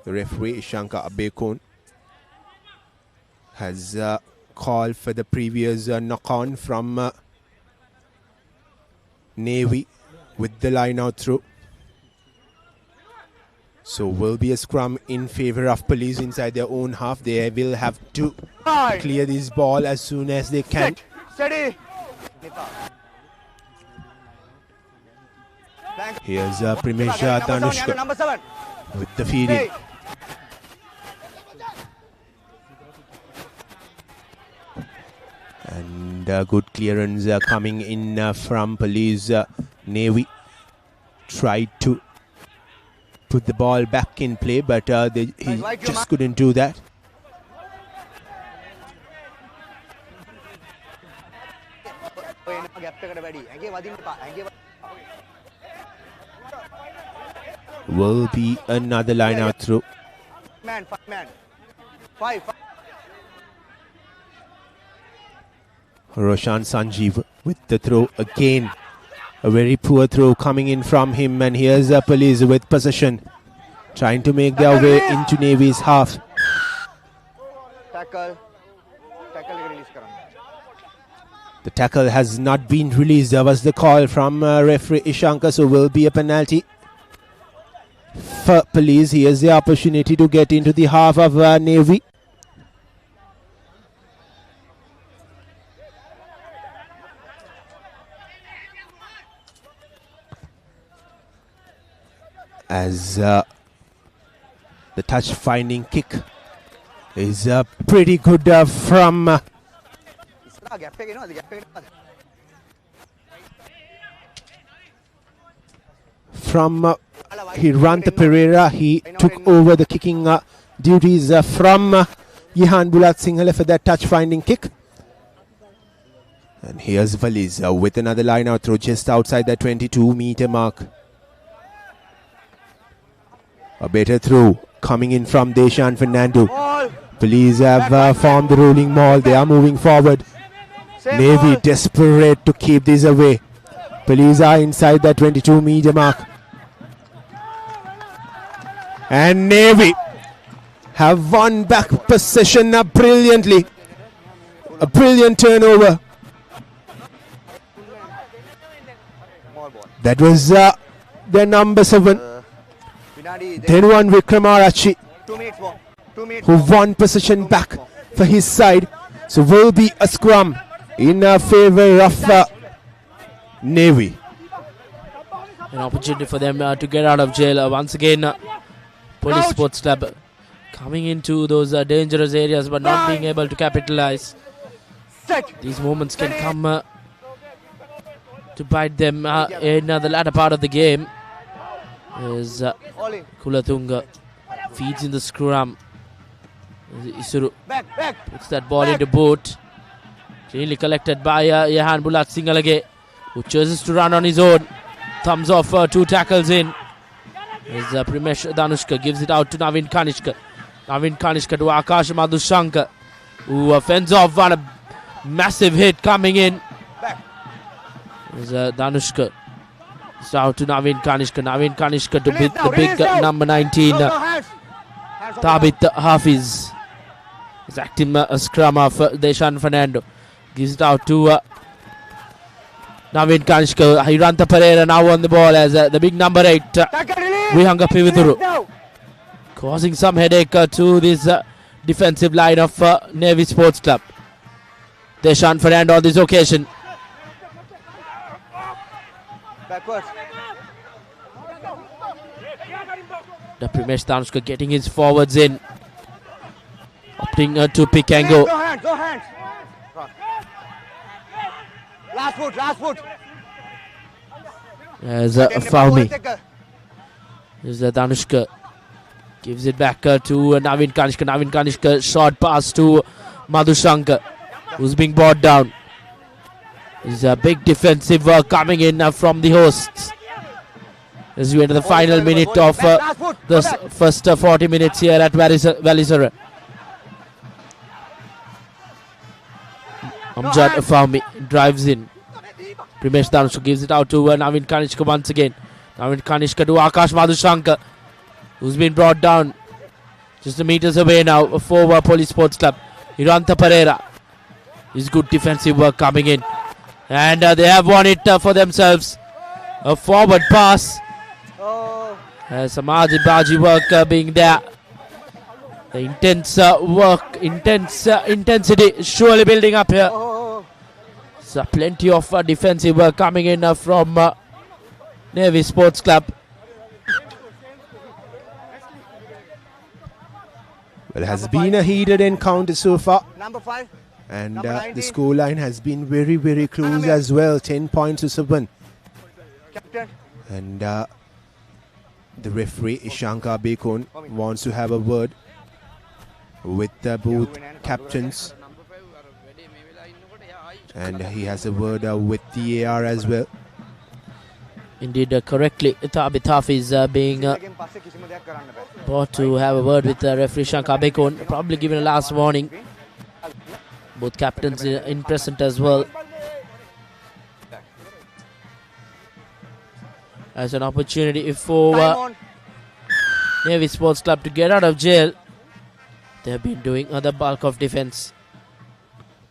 Speaker 2: referee Shankar Abekon has called for the previous knock-on from Navy with the line out through. So will be a scrum in favor of police inside their own half. They will have to clear this ball as soon as they can.
Speaker 3: Steady.
Speaker 2: Here's Primesha Danushka
Speaker 3: Number 7.
Speaker 2: with the feeding. And good clearance coming in from police. Navy tried to put the ball back in play, but he just couldn't do that. Will be another line out through.
Speaker 3: Man. 5.
Speaker 2: Roshan Sanjeev with the throw again. A very poor throw coming in from him, and here's the police with possession, trying to make their way into Navy's half.
Speaker 3: Tackle.
Speaker 2: The tackle has not been released. There was the call from referee Ishanka, so will be a penalty for police. Here's the opportunity to get into the half of Navy. As the touch-finding kick is pretty good from Hiranta Pereira. He took over the kicking duties from Yehan Bulat Singhale for that touch-finding kick. And here's Valiz with another line out throw just outside the 22-meter mark. A better throw coming in from Deshan Fernando. Police have formed the rolling maul. They are moving forward. Navy desperate to keep this away. Police are inside the 22-meter mark. And Navy have won back possession brilliantly. A brilliant turnover. That was their number 7. Then one Vikramarachi,
Speaker 3: 2 minutes more. 2 minutes
Speaker 2: who won possession back for his side. So will be a scrum in favor of Navy.
Speaker 1: An opportunity for them to get out of jail. Once again, Police Sports Club coming into those dangerous areas but not being able to capitalize. These moments can come to bite them in the latter part of the game. As Kulatunga feeds in the scrum. Isuru puts that ball into boot. Cleanly collected by Yehan Bulat Singalage, who chooses to run on his own. Thumbs off 2 tackles in. As Primesh Danushka gives it out to Navin Kanishka. Navin Kanishka to Akash Madhushankar, who fends off on a massive hit coming in. As Danushka. It's out to Navin Kanishka. Navin Kanishka to the big number 19. Thabit Hafiz is acting a scrum of Deshan Fernando. Gives it out to Navin Kanishka. Hiranta Pereira now on the ball as the big number 8. Vihanga Pivithuru. Causing some headache to this defensive line of Navy Sports Club. Deshan Fernando on this occasion.
Speaker 3: Backwards.
Speaker 1: The Primesh Danushka getting his forwards in. Opting to pick and go.
Speaker 3: Go hands. last foot.
Speaker 1: There's Fahmi. There's Danushka. Gives it back to Navin Kanishka. Navin Kanishka, short pass to Madhushankar, who's being brought down. There's a big defensive work coming in from the hosts as we enter the final minute of the first 40 minutes here at Welisara. Amjad Fahmi drives in. Primesh Danushka gives it out to Navin Kanishka once again. Navin Kanishka to Akash Madhushankar, who's been brought down just the meters away now for Police Sports Club. Hiranta Pereira. His good defensive work coming in. And they have won it for themselves. A forward pass. Some Baji work being there. The intense work, intensity surely building up here. So plenty of defensive work coming in from Navy Sports Club.
Speaker 2: Well, it has been a heated encounter so far.
Speaker 3: Number 5.
Speaker 2: And the scoreline has been very, very close as well. 10 points to 7.
Speaker 3: Captain.
Speaker 2: And the referee, Ishanka Bekon, wants to have a word with both captains. And he has a word with the AR as well.
Speaker 1: Indeed, correctly, Tabitaf is being brought to have a word with referee Shankar Bekon, probably given a last warning. Both captains in present as well. As an opportunity for Navy Sports Club to get out of jail. They have been doing the bulk of defense.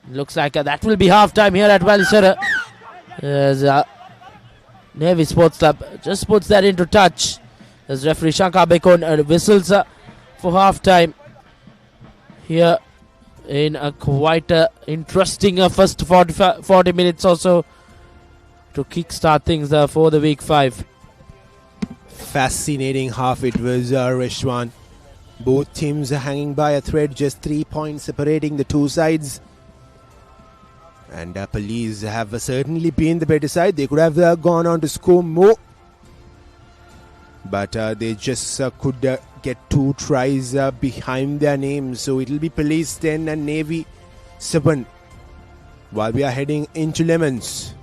Speaker 1: Looks like that will be half time here at Welisara. As Navy Sports Club just puts that into touch as referee Shankar Bekon whistles for half time here in a quite interesting first 40 minutes or so to kickstart things for the week 5.
Speaker 2: Fascinating half it was, Reshwan. Both teams are hanging by a thread, just 3 points separating the two sides. And Police have certainly been the better side. They could have gone on to score more. But they just could get 2 tries behind their names. So it will be Police 10 and Navy 7 while we are heading into Lemons.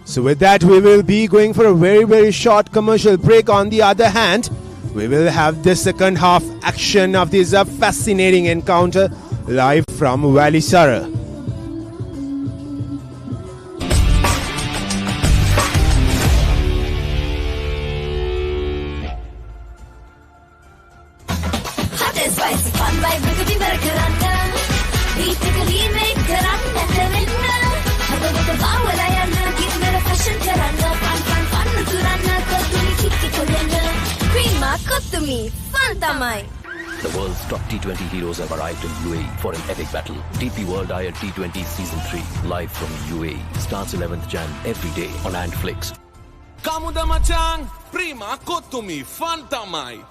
Speaker 2: So with that, we will be going for a very, very short commercial break. On the other hand, we will have the second half action of this fascinating encounter live from Welisara.
Speaker 4: The world's top T20 heroes have arrived in UAE for an epic battle. TP World Iron T20 Season 3, live from UAE. Starts 11th Jan every day on Antflix.
Speaker 5: Kamuda macang, prima kotumi, fantamai.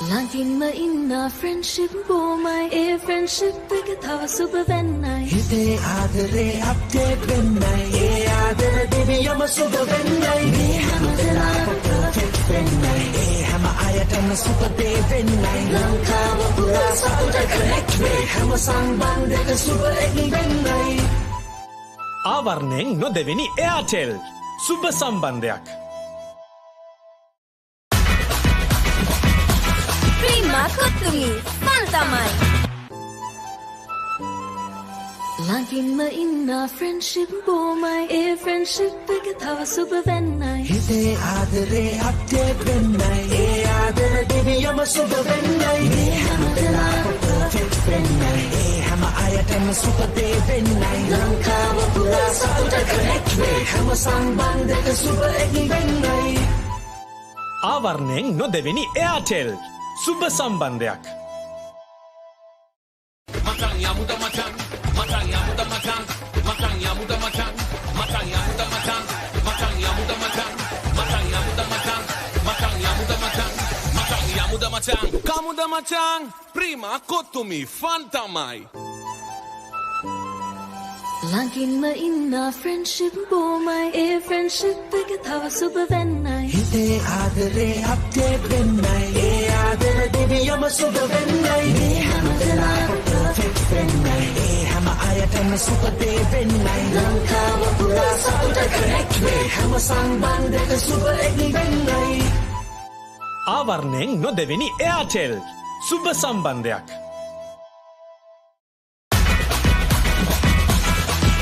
Speaker 6: Laging mainna friendship bomai, friendship bigatawa super vennai.
Speaker 7: Hite adare update vennai, adare devi yama super vennai. Me hamadala perfect vennai, hama ayatana super day vennai. Langkawa pura saputa connect way, hama sangbang deka super egg vennai.
Speaker 8: Awarneng no deveni Airtel super sambandhayak.
Speaker 6: Kotumi, fantamai. Laging mainna friendship bomai, friendship bigatawa super vennai.
Speaker 7: Hite adare update vennai, adare devi yama super vennai. Me hamadala perfect vennai, hama ayatana super day vennai. Langkawa pura saputa connect way, hama sangbang deka super egg vennai.
Speaker 8: Awarneng no deveni Airtel super sambandhayak.
Speaker 5: Macang ya muda macang, macang ya muda macang, macang ya muda macang, macang ya muda macang, macang ya muda macang, macang ya muda macang, macang ya muda macang, macang ya muda muda macang, kamuda macang, prima kottumi, fantamai.
Speaker 6: Langin ma inna friendship bomai e friendship එක තව සුබ වෙන්නයි
Speaker 7: හිතේ ආදරේ update වෙන්නයි ඒ ආදර දෙවියම සුබ වෙන්නයි මේ හැමදෙනාම perfect වෙන්නයි ඒ හැම අයටම සුපර් ඩේ වෙන්නයි ලංකාව පුරා සතුට connect වේ හැම සම්බන්ධයක සුපර් එකක් වෙන්නයි
Speaker 8: ආවරණයෙන් නොදෙවෙනි එයාටෙල් සුබ සම්බන්ධයක්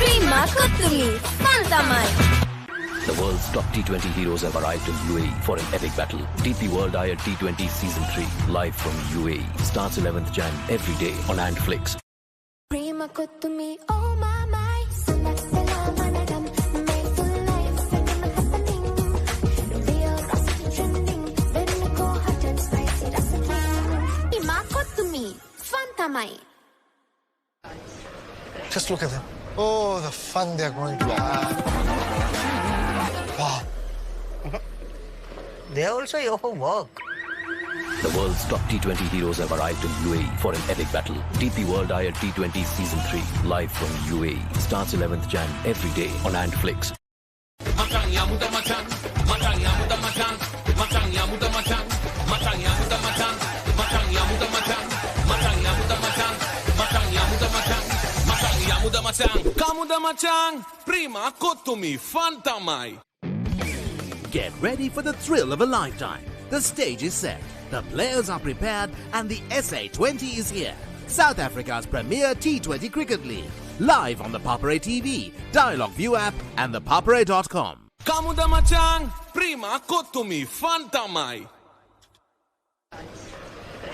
Speaker 6: Prima kottumi, fantamai.
Speaker 4: The world's top T20 heroes have arrived in UAE for an epic battle. DP World Dialog T20 Season 3, live from UAE. Starts 11th Jan every day on Antflix.
Speaker 6: Prima kottumi, oh my my. Sunat vela managam, mindful life happening. Real rusty trending, venna ko hot and spicy recipe. Prima kottumi, fantamai.
Speaker 9: Just look at them. Oh, the fun they're going to have. Wow.
Speaker 3: They also here for work.
Speaker 4: The world's top T20 heroes have arrived in UAE for an epic battle. DP World Dialog T20 Season 3, live from UAE. Starts 11th Jan every day on Antflix.
Speaker 5: Macang ya muda macang, macang ya muda macang, macang ya muda macang, macang ya muda macang, macang ya muda macang, macang ya muda macang, macang ya muda macang, macang ya muda macang, kamuda macang, prima kottumi, fantamai.
Speaker 10: Get ready for the thrill of a lifetime. The stage is set, the players are prepared, and the SA20 is here. South Africa's premier T20 Cricket League. Live on the Papare TV, Dialog ViU App, and ThePapare.com.
Speaker 5: Kamuda macang, prima kottumi, fantamai.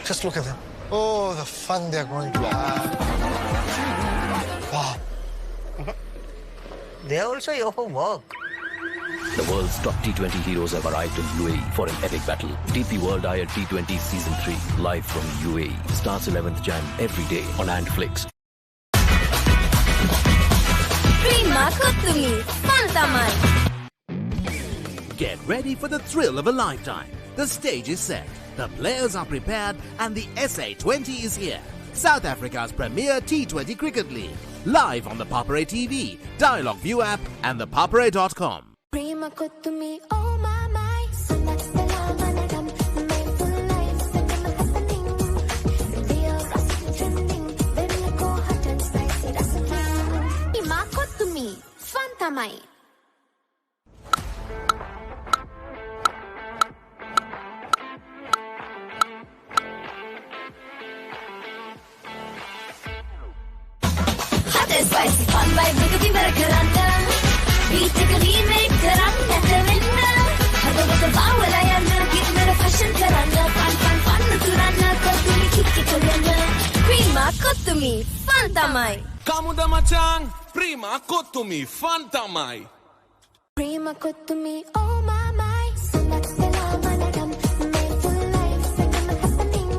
Speaker 9: Just look at them. Oh, the fun they're going to have. Wow.
Speaker 3: They also here for work.
Speaker 4: The world's top T20 heroes have arrived in UAE for an epic battle. DP World Dialog T20 Season 3, live from UAE. Starts 11th Jan every day on Antflix.
Speaker 6: Prima kottumi, fantamai.
Speaker 10: Get ready for the thrill of a lifetime. The stage is set, the players are prepared, and the SA20 is here. South Africa's premier T20 Cricket League. Live on the Papare TV, Dialog ViU App, and ThePapare.com.
Speaker 6: Prima kottumi, oh my my. Sunat vela managam, mindful life happening. Real rusty trending, venna ko hot and spicy recipe. Prima kottumi, fantamai. Hot and spicy fun vibe with the American. Beat the remake, karanga, karanga. Hado with the vowel, I am not getting the fashion karanga. Fun, fun, fun, turanga, kottumi, kiki karanga. Prima kottumi, fantamai.
Speaker 5: Kamuda macang, prima kottumi, fantamai.
Speaker 6: Prima kottumi, oh my my. Sunat vela managam, mindful life happening.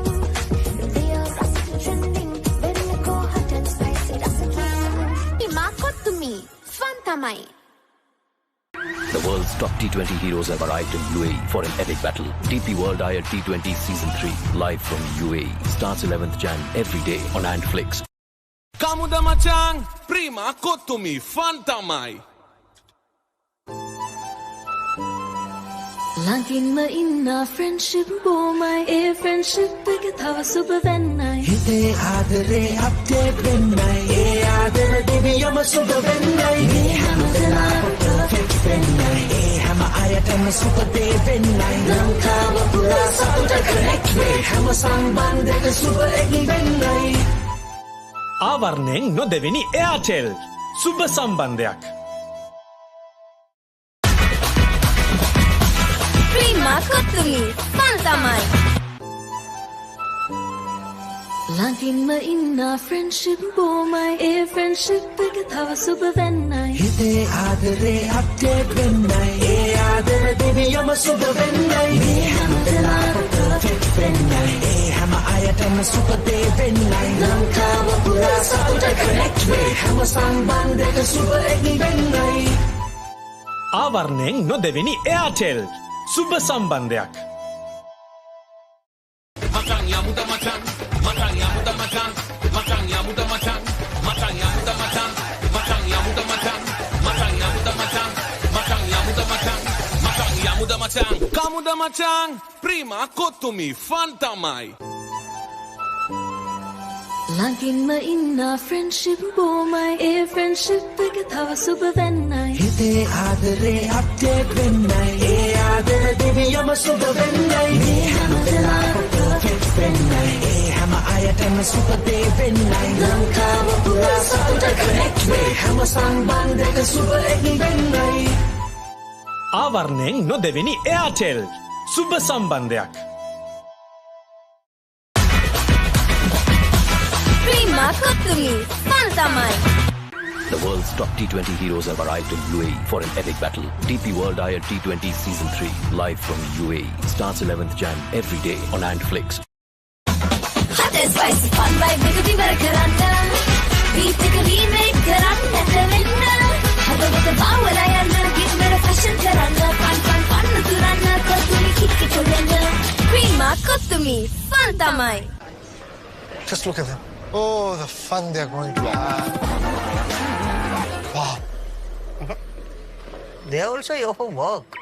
Speaker 6: Real rusty trending, venna ko hot and spicy recipe. Prima kottumi, fantamai.
Speaker 4: The world's top T20 heroes have arrived in UAE for an epic battle. DP World Dialog T20 Season 3, live from UAE. Starts 11th Jan every day on Antflix.
Speaker 5: Kamuda macang, prima kottumi, fantamai.
Speaker 6: Langin ma inna friendship bomai e friendship එක තව සුබ වෙන්නයි
Speaker 7: හිතේ ආදරේ update වෙන්නයි ඒ ආදර දෙවියම සුබ වෙන්නයි මේ හැමදෙනාම perfect වෙන්නයි ඒ හැම අයටම සුපර් ඩේ වෙන්නයි ලංකාව පුරා සතුට connect වේ හැම සම්බන්ධයක සුපර් එකක් වෙන්නයි
Speaker 8: ආවරණයෙන් නොදෙවෙනි එයාටෙල් සුබ සම්බන්ධයක්
Speaker 6: Prima kottumi, fantamai. Langin ma inna friendship bomai e friendship එක තව සුබ වෙන්නයි
Speaker 7: හිතේ ආදරේ අප්ඩේට් වෙන්නයි ඒ ආදර දෙවියම සුබ වෙන්නයි මේ හැමදෙනාම perfect වෙන්නයි ඒ හැම අයටම සුපර් ඩේ වෙන්නයි ලංකාව පුරා සතුට connect වේ හැම සම්බන්ධයක සුපර් එකක් වෙන්නයි
Speaker 8: ආවරණයෙන් නොදෙවෙනි එයාටෙල් සුබ සම්බන්ධයක්
Speaker 5: Macang ya muda macang. Macang ya muda macang. Macang ya muda macang. Macang ya muda macang. Macang ya muda macang. Macang ya muda macang. Macang ya muda macang. Macang ya muda macang. Kamu da macang. Prima kotumi fantamai.
Speaker 6: Lagin maina friendship bomai e friendship ekathawa suba vennai
Speaker 7: Hite aadare update vennai e aadara deviyama suba vennai me hamadala perfect vennai e hama ayatana suba de vennai lankawa pura satuta connect me hama sambandhaka suba ek vennai
Speaker 8: ආවරණයෙන් නොදෙවෙනි Airtel සුබ සම්බන්ධයක්.
Speaker 6: Prima kotumi fantamai
Speaker 4: The world's top T20 heroes have arrived in UAE for an epic battle. DP World Dialog T20 Season 3, live from UAE. Starts 11th Jan every day on Antflix.
Speaker 6: Hot and spicy fun vibe nigga bara karanta beat ka remake karanta winna hada with the power I am give me a fashion karanta fun turana kotumi kick chogenda Prima kotumi fantamai
Speaker 9: Just look at them. Oh, the fun they're going to have. Wow.
Speaker 3: They are also here for work.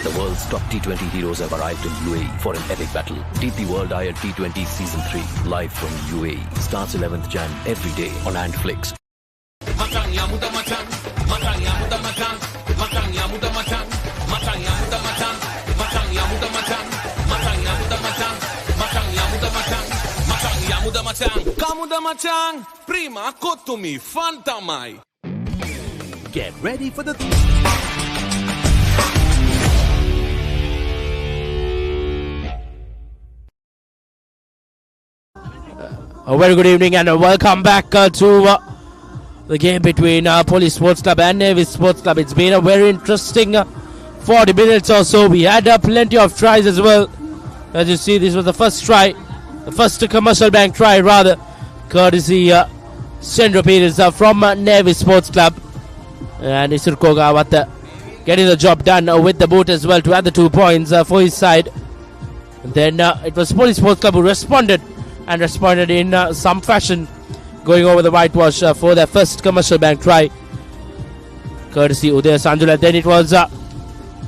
Speaker 4: The world's top T20 heroes have arrived in UAE for an epic battle. DP World Dialog T20 Season 3, live from UAE. Starts 11th Jan every day on Antflix.
Speaker 5: Macang ya muda macang. Macang ya muda macang. Macang ya muda macang. Macang ya muda macang. Macang ya muda macang. Macang ya muda macang. Macang ya muda macang. Macang ya muda macang. Kamu da macang. Prima kotumi fantamai.
Speaker 10: Get ready for the...
Speaker 1: A very good evening and welcome back to the game between Police Sports Club and Navy Sports Club. It's been a very interesting 40 minutes or so. We had plenty of tries as well. As you see, this was the first try, the first commercial bank try rather, courtesy Sendro Peters from Navy Sports Club. And Isur Kogawat getting the job done with the boot as well to add the 2 points for his side. And then it was Police Sports Club who responded in some fashion, going over the whitewash for their first commercial bank try, courtesy Uday Sanjula. Then it was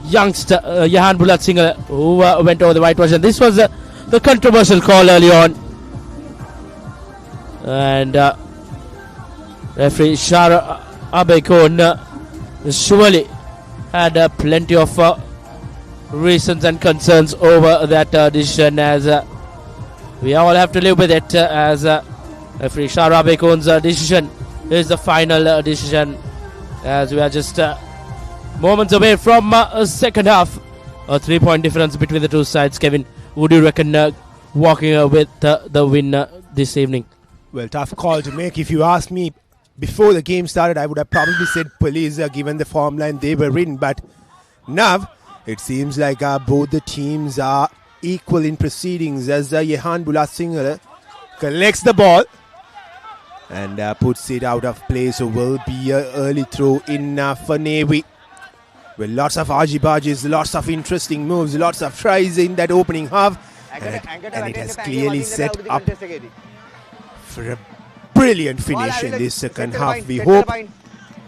Speaker 1: youngster Yahan Bulat Singh who went over the whitewash, and this was the controversial call early on. And referee Shara Abekon surely had plenty of reasons and concerns over that decision, as we all have to live with it, as referee Shara Abekon's decision is the final decision, as we are just moments away from a second half. A 3-point difference between the two sides. Kevin, would you reckon walking with the win this evening?
Speaker 2: Well, tough call to make. If you asked me before the game started, I would have probably said Police, given the form line they were in. But now it seems like both the teams are equal in proceedings, as Yehan Bulat Singh collects the ball and puts it out of play. So will be an early throw in for Navy. With lots of argy-bargies, lots of interesting moves, lots of tries in that opening half. And it has clearly set up for a brilliant finish in this second half. We hope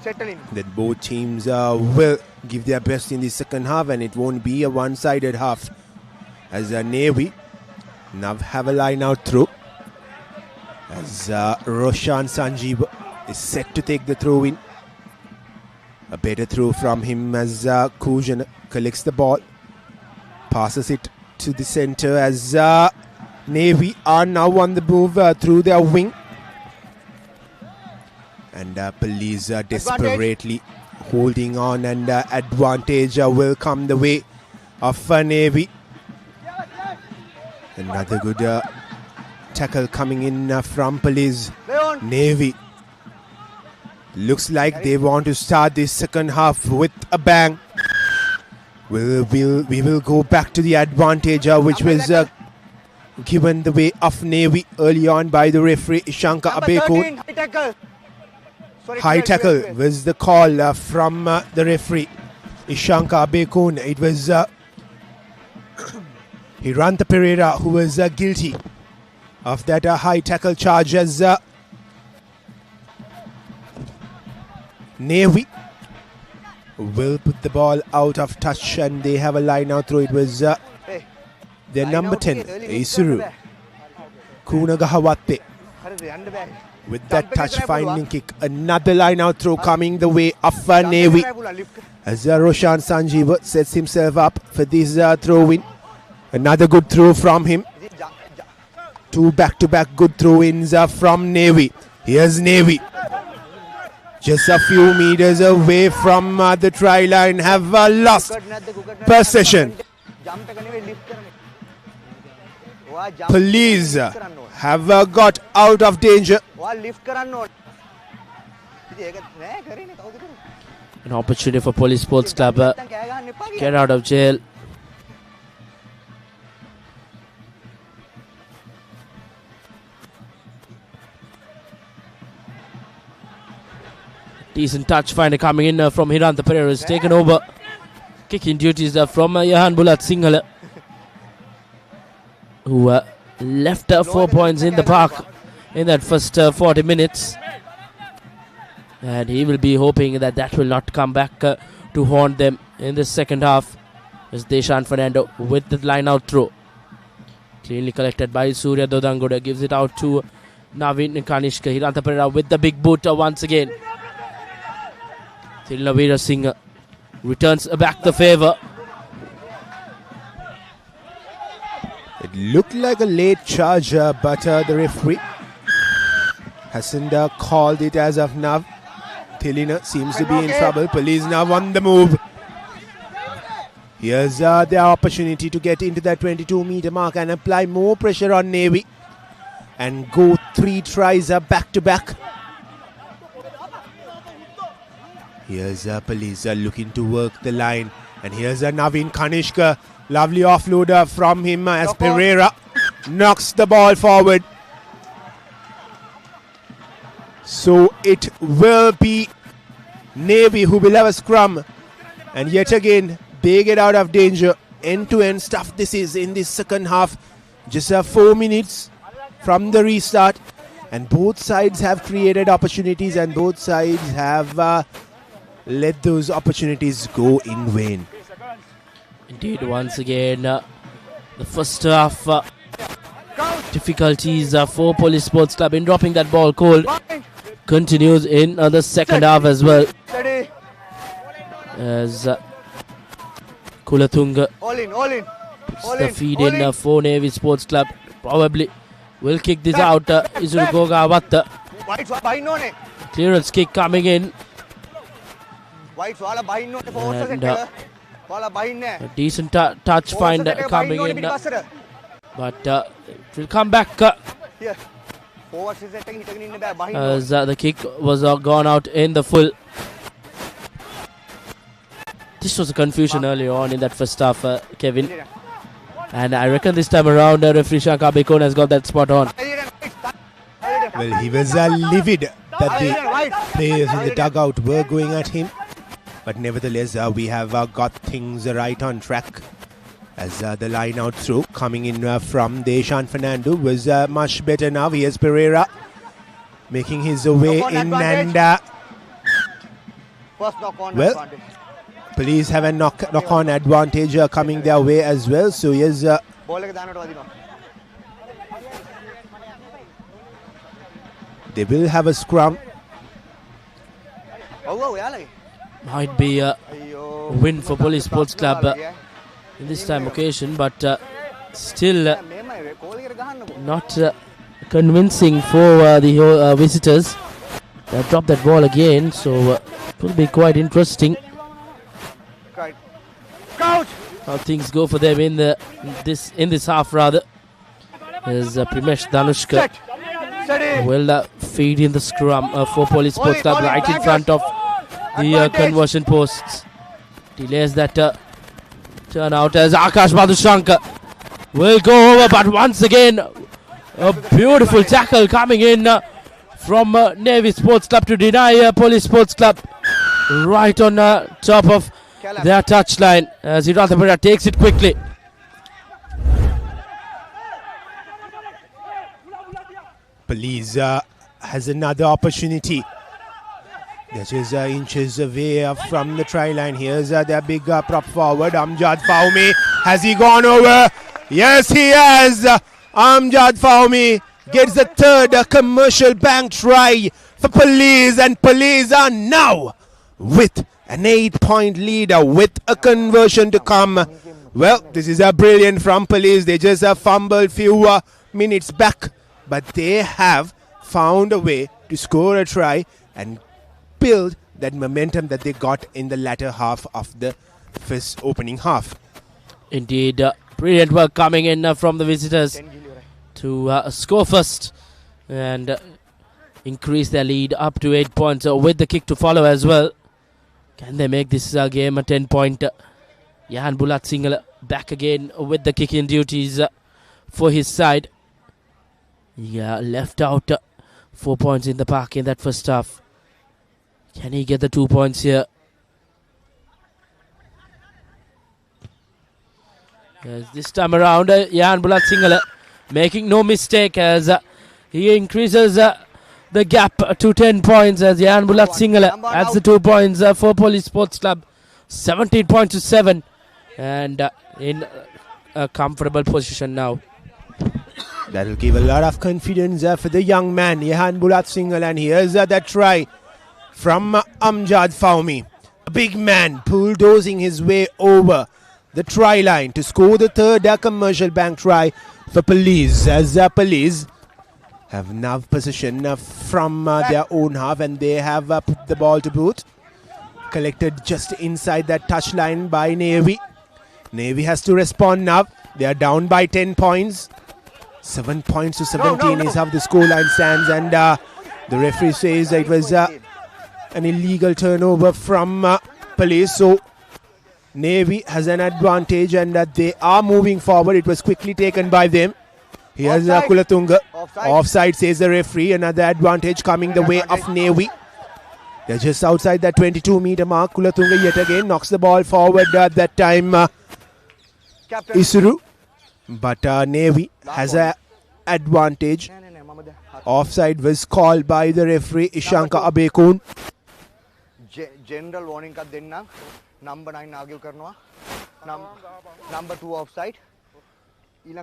Speaker 2: that both teams will give their best in the second half and it won't be a one-sided half, as Navy now have a line out throw, as Roshan Sanjeev is set to take the throw in. A better throw from him, as Kujan collects the ball, passes it to the center, as Navy are now on the move through their wing. And Police are desperately holding on, and advantage will come the way of Navy. Another good tackle coming in from Police. Navy looks like they want to start this second half with a bang. We will go back to the advantage which was given the way of Navy early on by the referee Shankar Abeko. High tackle was the call from the referee Ishankar Abekun. It was Hiranta Pereira, who was guilty of that high tackle charge, as Navy will put the ball out of touch, and they have a line out through. It was their number 10, Isuru Kunagahawatte, with that touch finding kick. Another line out throw coming the way of Navy, as Roshan Sanjeev sets himself up for this throw-in. Another good throw from him. 2 back-to-back good throw-ins from Navy. Here's Navy, just a few meters away from the try line, have lost possession. Police have got out of danger.
Speaker 1: An opportunity for Police Sports Club. Get out of jail. Decent touch finder coming in from Hiranta Pereira. Has taken over kicking duties from Yahan Bulat Singhal, who left 4 points in the park in that first 40 minutes. And he will be hoping that that will not come back to haunt them in the second half. As Deshan Fernando with the line out throw. Cleanly collected by Surya Dodangoda. Gives it out to Navin Kanishka. Hiranta Pereira with the big boot once again. Tilnavira Singh returns back the favour.
Speaker 2: It looked like a late charge, but the referee hasn't called it as of now. Tilina seems to be in trouble. Police now on the move. Here's their opportunity to get into that 22-meter mark and apply more pressure on Navy and go 3 tries back-to-back. Here's Police looking to work the line, and here's Navin Kanishka. Lovely offloader from him as Pereira knocks the ball forward. So it will be Navy who will have a scrum, and yet again they get out of danger. End-to-end stuff this is in this second half. Just 4 minutes from the restart, and both sides have created opportunities, and both sides have let those opportunities go in vain.
Speaker 1: Indeed, once again, the first half difficulties for Police Sports Club in dropping that ball cold continues in the second half as well. As Kulathunga puts the feed in for Navy Sports Club. Probably will kick this out. Izuru Gogawatta. Clearance kick coming in. And a decent touch find coming in, but it will come back as the kick was gone out in the full. This was a confusion earlier on in that first half, Kevin, and I reckon this time around referee Shankar Bekon has got that spot on.
Speaker 2: Well, he was livid that the players in the dugout were going at him. But nevertheless, we have got things right on track, as the line out through coming in from Deshan Fernando was much better now. Here's Pereira making his way in, and well, Police have a knock-on advantage coming their way as well. So here's they will have a scrum.
Speaker 1: Might be a win for Police Sports Club in this time occasion, but still not convincing for the visitors. They dropped that ball again, so it will be quite interesting how things go for them in this half rather. There's Primesh Danushka will feed in the scrum for Police Sports Club right in front of the conversion posts. Delays that turn out as Akash Madhushankar will go over, but once again a beautiful tackle coming in from Navy Sports Club to deny Police Sports Club right on top of their touchline as Hiranta Pereira takes it quickly.
Speaker 2: Police has another opportunity. This is inches away from the try line. Here's their big prop forward, Amjad Fahmy. Has he gone over? Yes, he has. Amjad Fahmy gets the third commercial bank try for Police, and Police are now with an 8-point lead with a conversion to come. Well, this is a brilliant from Police. They just fumbled few minutes back, but they have found a way to score a try and build that momentum that they got in the latter half of the first opening half.
Speaker 1: Indeed, brilliant work coming in from the visitors to score first and increase their lead up to 8 points with the kick to follow as well. Can they make this game a 10-point? Jahan Bulat Singhal back again with the kicking duties for his side. Yeah, left out 4 points in the park in that first half. Can he get the 2 points here? Yes, this time around, Jahan Bulat Singhal making no mistake as he increases the gap to 10 points as Jahan Bulat Singhal adds the 2 points for Police Sports Club. 17 points to 7 and in a comfortable position now.
Speaker 2: That will give a lot of confidence for the young man, Jahan Bulat Singhal, and here's that try from Amjad Fahmy. A big man bulldozing his way over the try line to score the third commercial bank try for Police, as Police have now possession from their own half, and they have put the ball to boot. Collected just inside that touch line by Navy. Navy has to respond now. They are down by 10 points. 7 points to 17 is how the scoreline stands, and the referee says it was an illegal turnover from Police, so Navy has an advantage and they are moving forward. It was quickly taken by them. Here's Kulatunga. Offside, says the referee. Another advantage coming the way of Navy. They're just outside that 22-meter mark. Kulatunga yet again knocks the ball forward that time. Isuru. But Navy has an advantage. Offside was called by the referee Ishanka Abekun.
Speaker 3: General warning ka denna. Number 9 argue karnawa. Number 2 offside.
Speaker 2: Interesting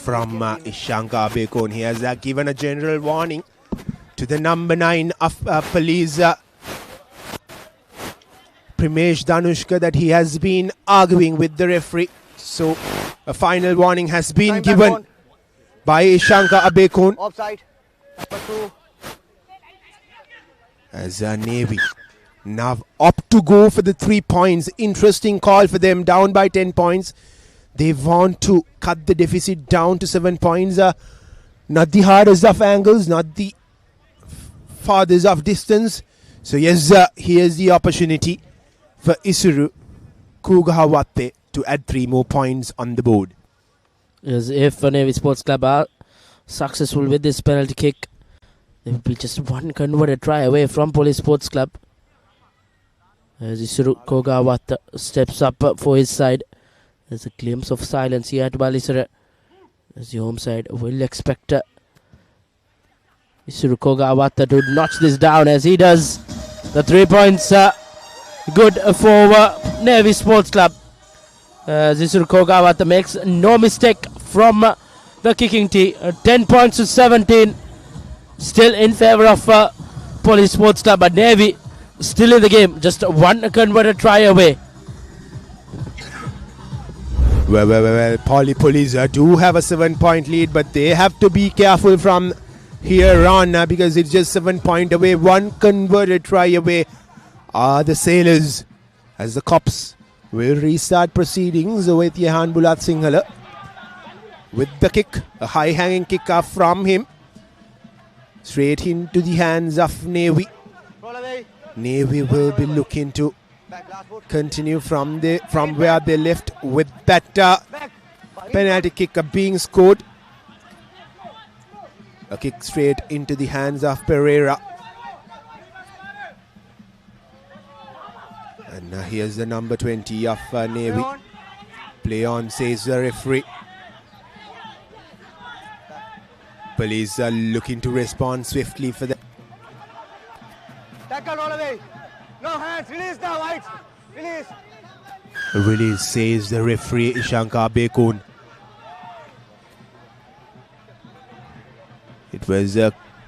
Speaker 2: from Ishanka Abekun. He has given a general warning to the number 9 of Police, Primesh Danushka, that he has been arguing with the referee. So a final warning has been given by Ishanka Abekun.
Speaker 3: Offside. Number 2.
Speaker 2: As Navy now opt to go for the 3 points. Interesting call for them, down by 10 points. They want to cut the deficit down to 7 points. Not the hardest of angles, not the farthest of distance. So yes, here's the opportunity for Isuru Kugahawate to add 3 more points on the board.
Speaker 1: Yes, if Navy Sports Club are successful with this penalty kick, they will be just one converted try away from Police Sports Club. As Isuru Kogawat steps up for his side. There's a glimpse of silence here at Welisara. As the home side will expect Isuru Kogawat to notch this down as he does. The 3 points good for Navy Sports Club. As Isuru Kogawat makes no mistake from the kicking tee. 10 points to 17. Still in favor of Police Sports Club, but Navy still in the game. Just one converted try away.
Speaker 2: Well, Police do have a 7-point lead, but they have to be careful from here on because it's just 7 points away. One converted try away are the Sailors, as the Cops will restart proceedings with Jahan Bulat Singhal with the kick, a high-hanging kick from him. Straight into the hands of Navy. Navy will be looking to continue from where they left with that penalty kick being scored. A kick straight into the hands of Pereira. And here's the number 20 of Navy. Play on, says the referee. Police are looking to respond swiftly for that.
Speaker 3: Tackle all away. No hands. Release now, Whites. Release.
Speaker 2: Release, says the referee Shankar Bekun. It was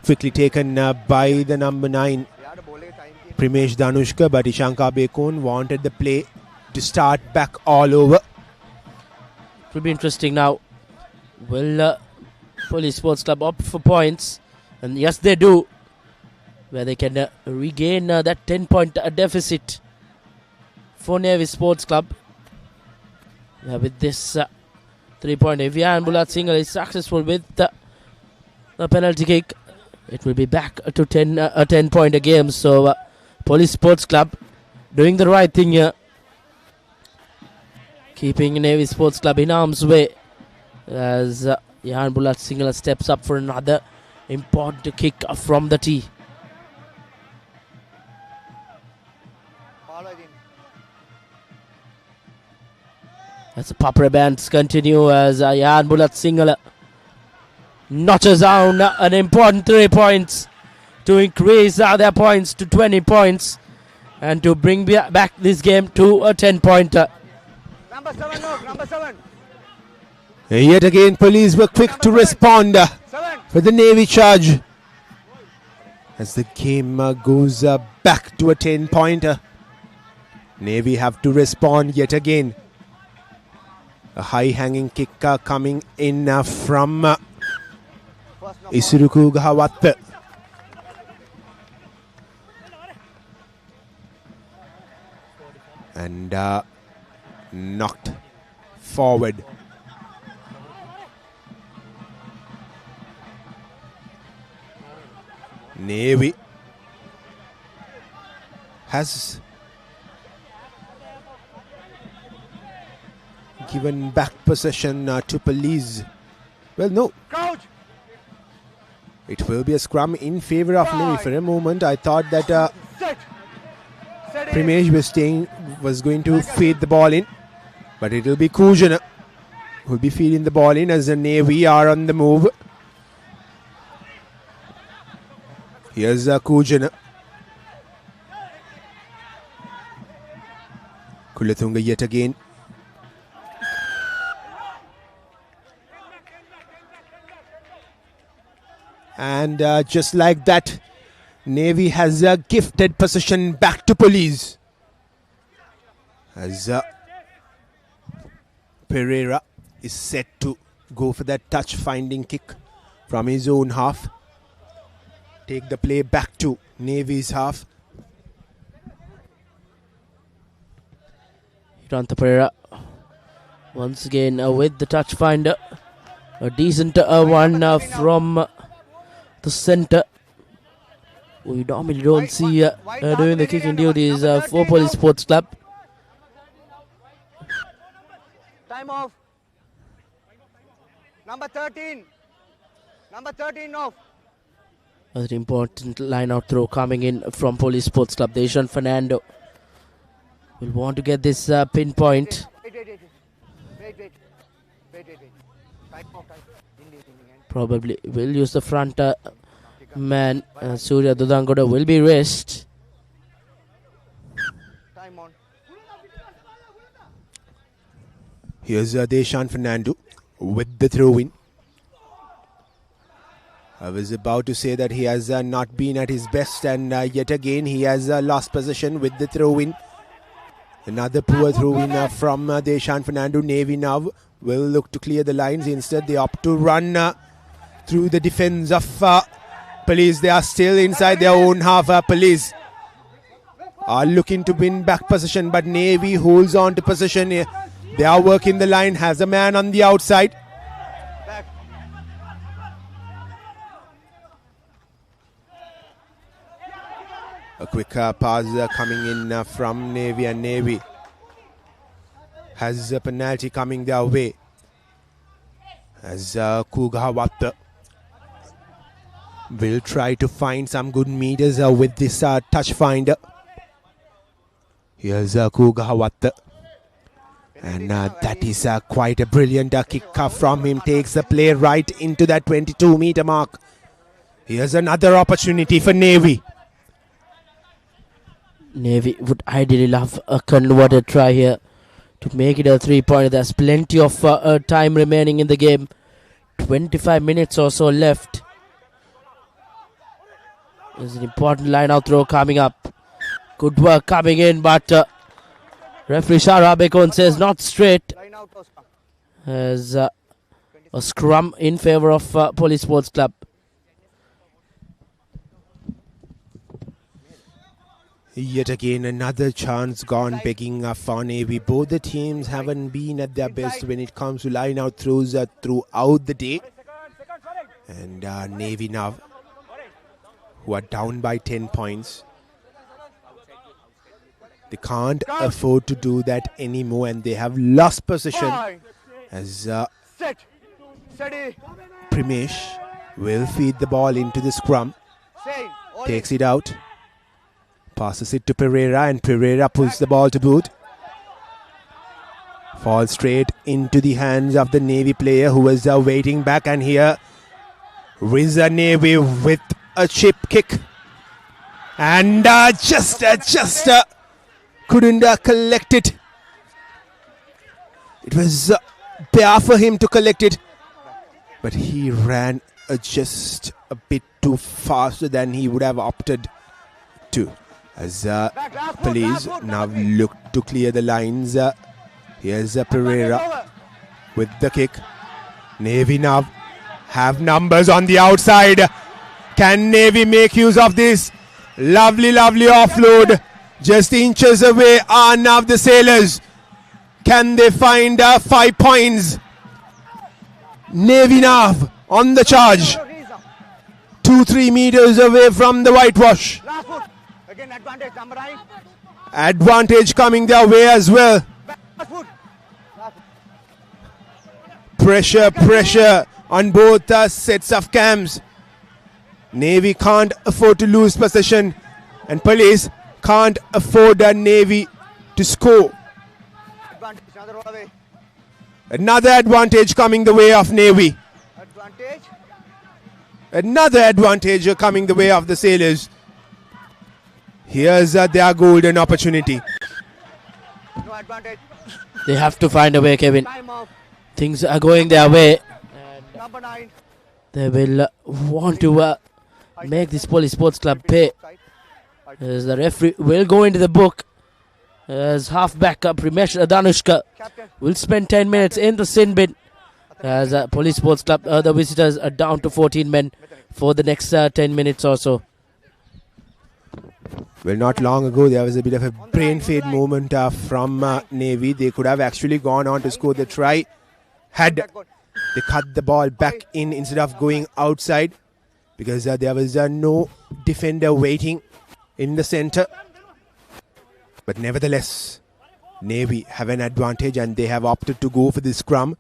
Speaker 2: quickly taken by the number 9, Primesh Danushka, but Shankar Bekun wanted the play to start back all over.
Speaker 1: It will be interesting now. Will Police Sports Club opt for points? And yes, they do. Where they can regain that 10-point deficit for Navy Sports Club. With this 3-point, if Jan Bulat Singhal is successful with the penalty kick, it will be back to 10-point game. So Police Sports Club doing the right thing here, keeping Navy Sports Club in harm's way as Jan Bulat Singhal steps up for another important kick from the tee. As the Papare bands continue as Jan Bulat Singhal notches down an important 3 points to increase their points to 20 points and to bring back this game to a 10-pointer.
Speaker 3: Number 7, no, number 7.
Speaker 2: Yet again, police were quick to respond for the Navy charge. As the game goes back to a 10-pointer, Navy have to respond yet again. A high-hanging kick coming in from Isuruku Gahawat. And knocked forward. Navy has given back possession to police. Well, no.
Speaker 3: Crouch.
Speaker 2: It will be a scrum in favor of Navy. For a moment, I thought that Primesh was going to feed the ball in, but it will be Kujan who will be feeding the ball in as the Navy are on the move. Here's Kujan. Kulathunga yet again. And just like that, Navy has gifted possession back to police. As Pereira is set to go for that touch-finding kick from his own half. Take the play back to Navy's half.
Speaker 1: Hiranta Pereira once again with the touch finder. A decent one from the center. We normally don't see doing the kicking duties for Police Sports Club.
Speaker 3: Time off. Number 13. Number 13 off.
Speaker 1: An important line out throw coming in from Police Sports Club. Deshan Fernando will want to get this pinpoint.
Speaker 3: Wait. Time off.
Speaker 1: Probably will use the front man. Surya Dudangoda will be rest.
Speaker 3: Time on.
Speaker 2: Here's Deshan Fernando with the throw-in. I was about to say that he has not been at his best, and yet again he has lost possession with the throw-in. Another poor throw-in from Deshan Fernando. Navy now will look to clear the lines. Instead, they opt to run through the defense of police. They are still inside their own half. Police are looking to win back possession, but Navy holds on to possession. They are working the line. Has a man on the outside. A quick pass coming in from Navy, and Navy has a penalty coming their way. As Kugawat will try to find some good meters with this touch finder. Here's Kugawat. And that is quite a brilliant kickoff from him. Takes the play right into that 22-meter mark. Here's another opportunity for Navy.
Speaker 1: Navy would ideally love a converted try here to make it a 3-pointer. There's plenty of time remaining in the game. 25 minutes or so left. There's an important line-out throw coming up. Good work coming in, but referee Shara Bekon says not straight. As a scrum in favor of Police Sports Club.
Speaker 2: Yet again, another chance gone begging for Navy. Both the teams haven't been at their best when it comes to line-out throws throughout the day. And Navy now, who are down by 10 points. They can't afford to do that anymore, and they have lost possession as Primesh will feed the ball into the scrum. Takes it out. Passes it to Pereira, and Pereira pulls the ball to boot. Falls straight into the hands of the Navy player who was waiting back, and here Riza Navy with a chip kick. And just couldn't collect it. It was there for him to collect it, but he ran just a bit too faster than he would have opted to. As Police now look to clear the lines. Here's Pereira with the kick. Navy now have numbers on the outside. Can Navy make use of this? Lovely offload. Just inches away are now the Sailors. Can they find 5 points? Navy now on the charge. 2-3 meters away from the whitewash. Advantage coming their way as well. Pressure on both sets of cams. Navy can't afford to lose possession, and Police can't afford the Navy to score. Another advantage coming the way of Navy. Another advantage coming the way of the Sailors. Here's their golden opportunity.
Speaker 1: They have to find a way, Kevin. Things are going their way. And they will want to make this Police Sports Club pay. As the referee will go into the book. As halfback Primesh Danushka will spend 10 minutes in the sin bin. As Police Sports Club, the visitors are down to 14 men for the next 10 minutes or so.
Speaker 2: Well, not long ago, there was a bit of a brain fade moment from Navy. They could have actually gone on to score the try had they cut the ball back in instead of going outside, because there was no defender waiting in the center. But nevertheless, Navy have an advantage and they have opted to go for the scrum.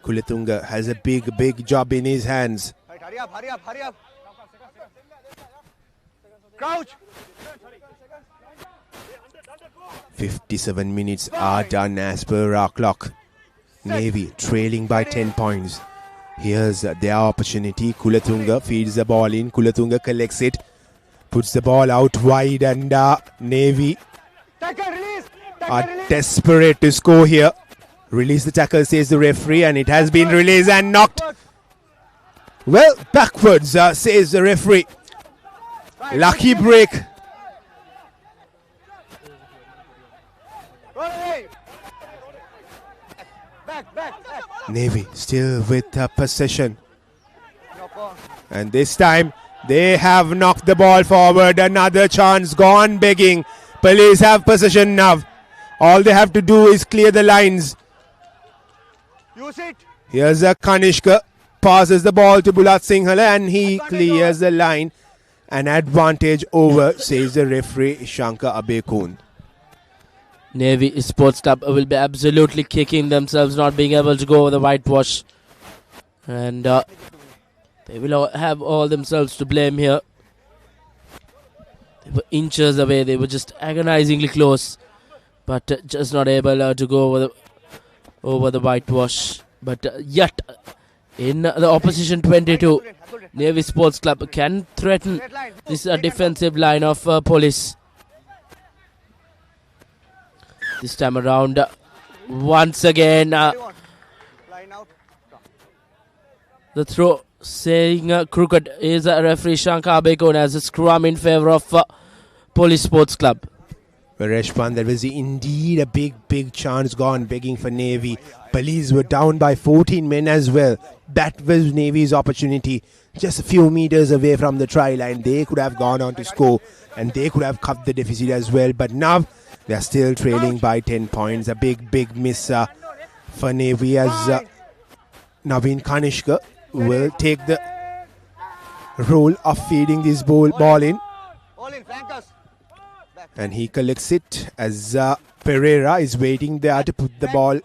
Speaker 2: Kulatunga has a big job in his hands.
Speaker 3: Hurry up. Crouch.
Speaker 2: 57 minutes are done as per our clock. Navy trailing by 10 points. Here's their opportunity. Kulatunga feeds the ball in. Kulatunga collects it. Puts the ball out wide, and Navy are desperate to score here. Release the tackle, says the referee, and it has been released and knocked. Well, backwards, says the referee. Lucky break. Navy still with possession. And this time, they have knocked the ball forward. Another chance gone begging. Police have possession now. All they have to do is clear the lines. Here's a Kanishka. Passes the ball to Bulat Singhal, and he clears the line. An advantage over, says the referee Shankar Abekun.
Speaker 1: Navy Sports Club will be absolutely kicking themselves not being able to go over the whitewash. And they will have all themselves to blame here. They were inches away. They were just agonizingly close but just not able to go over the whitewash. But yet, in the opposition 22, Navy Sports Club can threaten this defensive line of Police. This time around, once again, the throw saying crooked is referee Shankar Bekon as a scrum in favour of Police Sports Club.
Speaker 2: Reshpan, there was indeed a big chance gone begging for Navy. Police were down by 14 men as well. That was Navy's opportunity. Just a few meters away from the try line, they could have gone on to score and they could have cut the deficit as well. But now they are still trailing by 10 points. A big miss for Navy as Naveen Kanishka will take the role of feeding this ball in. And he collects it as Pereira is waiting there to put the ball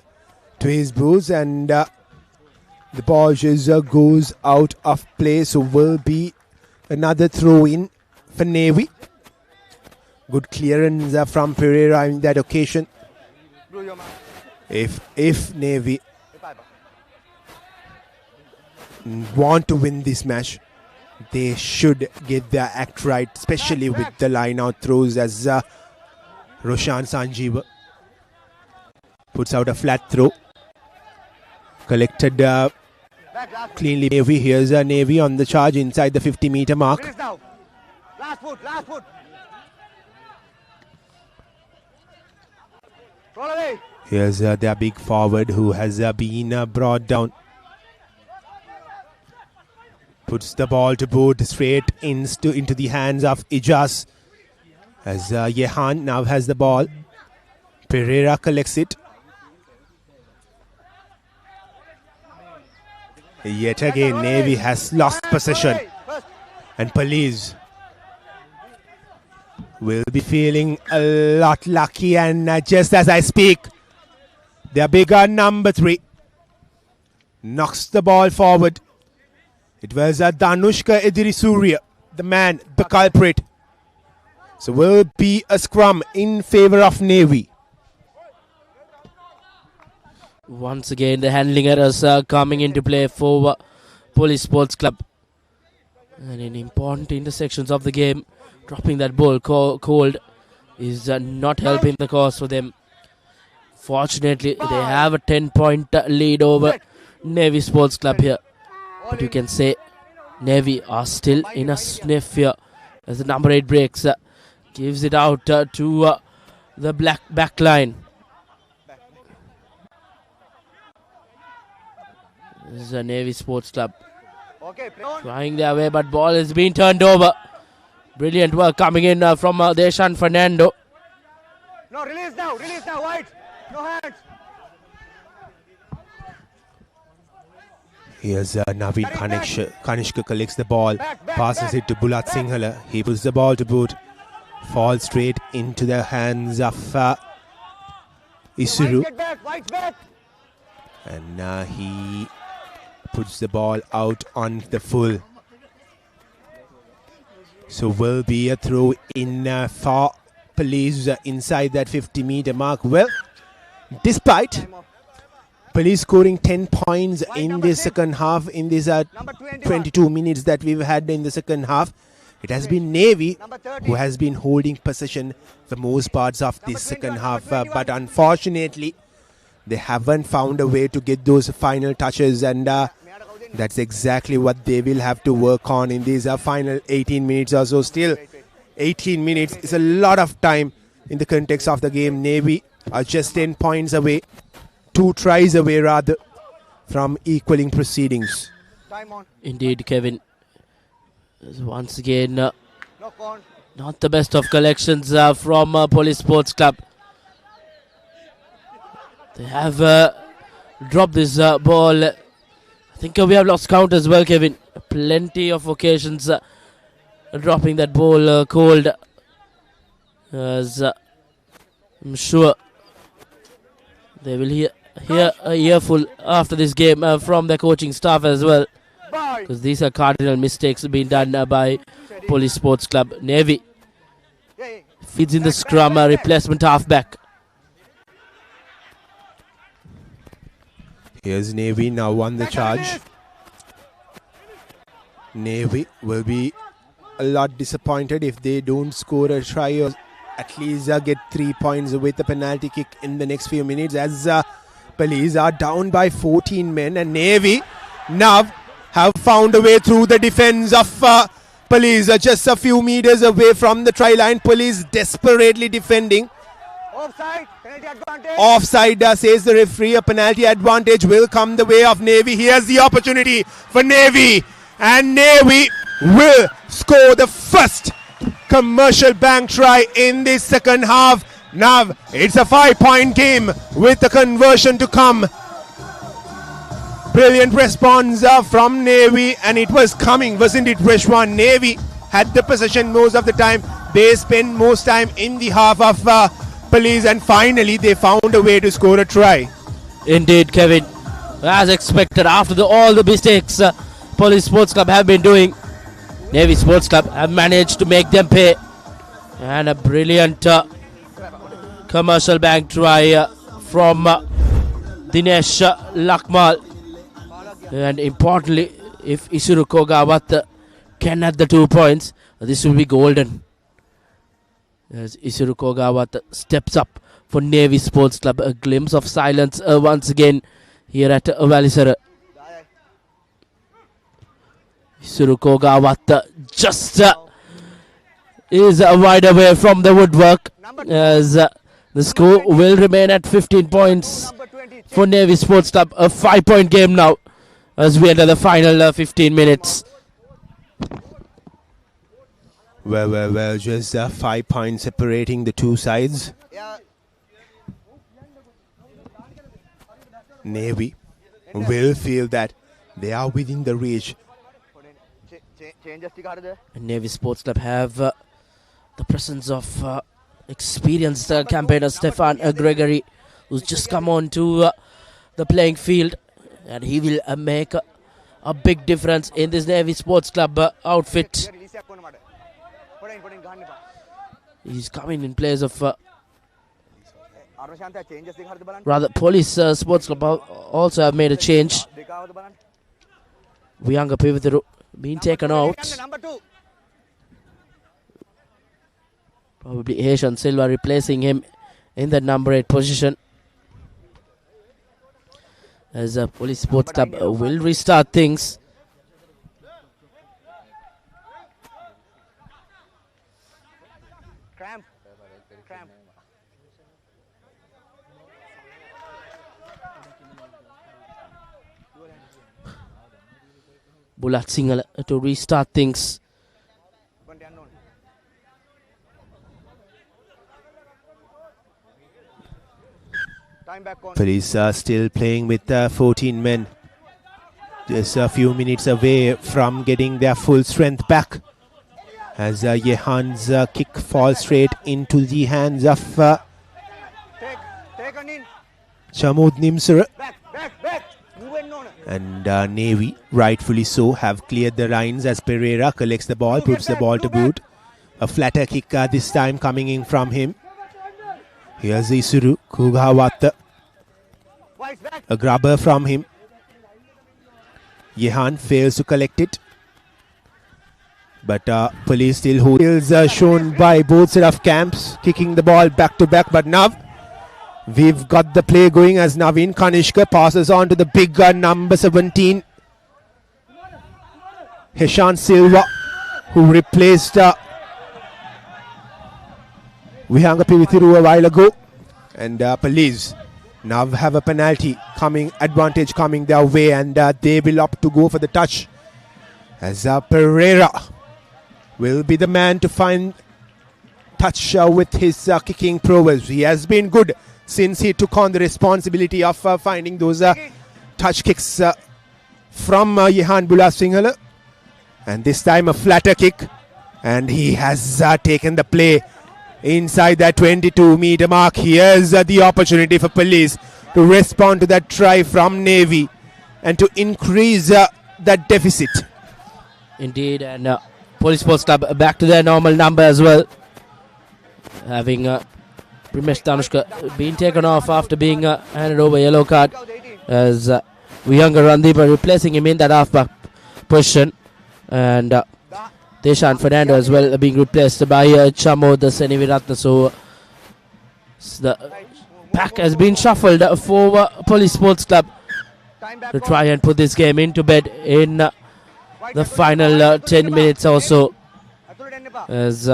Speaker 2: to his boots, and the ball just goes out of play. So will be another throw in for Navy. Good clearance from Pereira in that occasion. If Navy want to win this match, they should get their act right, especially with the line-out throws as Roshan Sanjeev puts out a flat throw. Collected cleanly. Navy. Here's a Navy on the charge inside the 50-meter mark.
Speaker 3: Last foot. Roll away.
Speaker 2: Here's their big forward who has been brought down. Puts the ball to boot straight into the hands of Ijaz as Yehan now has the ball. Pereira collects it. Yet again, Navy has lost possession. And Police will be feeling a lot lucky. And just as I speak, their bigger number 3 knocks the ball forward. It was Danushka Edirisurya, the man, the culprit. So will be a scrum in favor of Navy.
Speaker 1: Once again, the handling errors are coming into play for Police Sports Club. And in important intersections of the game, dropping that ball cold is not helping the cause for them. Fortunately, they have a 10-point lead over Navy Sports Club here. But you can say Navy are still in a sniff here as the number 8 breaks. Gives it out to the black back line. This is a Navy Sports Club trying their way, but ball has been turned over. Brilliant work coming in from Deshan Fernando.
Speaker 3: No, release now, White. No hands.
Speaker 2: Here's Naveen Kanishka collects the ball, passes it to Bulat Singhala. He puts the ball to boot, falls straight into the hands of Isuru. And he puts the ball out on the full. So will be a throw in for Police inside that 50-meter mark. Well, despite Police scoring 10 points in the second half, in these 22 minutes that we've had in the second half, it has been Navy who has been holding possession for most parts of this second half. But unfortunately, they haven't found a way to get those final touches, and that's exactly what they will have to work on in these final 18 minutes or so. Still, 18 minutes is a lot of time in the context of the game. Navy are just 10 points away, 2 tries away rather, from equaling proceedings.
Speaker 1: Indeed, Kevin. Once again, not the best of collections from Police Sports Club. They have dropped this ball. I think we have lost count as well, Kevin. Plenty of occasions dropping that ball cold. As I'm sure they will hear a earful after this game from their coaching staff as well. Because these are cardinal mistakes being done by Police Sports Club. Navy feeds in the scrum, replacement halfback.
Speaker 2: Here's Navy now on the charge. Navy will be a lot disappointed if they don't score a try or at least get 3 points with a penalty kick in the next few minutes, as Police are down by 14 men, and Navy now have found a way through the defense of Police, just a few meters away from the try line. Police desperately defending.
Speaker 3: Offside, penalty advantage.
Speaker 2: Offside, says the referee. A penalty advantage will come the way of Navy. Here's the opportunity for Navy, and Navy will score the first commercial bank try in the second half. Now it's a 5-point game with the conversion to come. Brilliant response from Navy, and it was coming, wasn't it, Reshwan? Navy had the possession most of the time. They spent most time in the half of Police, and finally they found a way to score a try.
Speaker 1: Indeed, Kevin. As expected, after all the mistakes Police Sports Club have been doing, Navy Sports Club have managed to make them pay. And a brilliant commercial bank try from Dinesh Lakmal. And importantly, if Isuru Kogawat can add the 2 points, this will be golden. As Isuru Kogawat steps up for Navy Sports Club. A glimpse of silence once again here at Welisara. Isuru Kogawat just is wide away from the woodwork, as the score will remain at 15 points for Navy Sports Club. A 5-point game now as we enter the final 15 minutes.
Speaker 2: Well, just 5 points separating the two sides. Navy will feel that they are within the reach.
Speaker 1: And Navy Sports Club have the presence of experienced campaigner Stefan Gregory, who's just come on to the playing field, and he will make a big difference in this Navy Sports Club outfit. He's coming in place of rather Police Sports Club also have made a change. Viyanga Pivitharu being taken out. Probably Heshan Silva replacing him in the number 8 position. As Police Sports Club will restart things. Bulat Singhal to restart things.
Speaker 2: Police are still playing with 14 men. Just a few minutes away from getting their full strength back. As Yehan's kick falls straight into the hands of Chamud Nimsar. And Navy, rightfully so, have cleared the lines as Pereira collects the ball, puts the ball to boot. A flatter kick this time coming in from him. Here's Isuru Kugawat. A grabber from him. Yehan fails to collect it. But Police still holds shown by both set of camps, kicking the ball back to back. But now we've got the play going as Naveen Kanishka passes on to the big number 17. Heshan Silva, who replaced Vihanga Pivithiru a while ago. And Police now have a penalty advantage coming their way, and they will opt to go for the touch. As Pereira will be the man to find touch with his kicking prowess. He has been good since he took on the responsibility of finding those touch kicks from Yehan Bulat Singhal. And this time a flatter kick, and he has taken the play inside that 22-meter mark. Here's the opportunity for Police to respond to that try from Navy and to increase that deficit.
Speaker 1: Indeed, and Police Sports Club back to their normal number as well. Having Primesh Tanushka being taken off after being handed over yellow card, as Vihanga Randeep replacing him in that half-back position. And Deshan Fernando as well being replaced by Chamo the Seniviratna. So the pack has been shuffled for Police Sports Club to try and put this game into bed in the final 10 minutes or so. As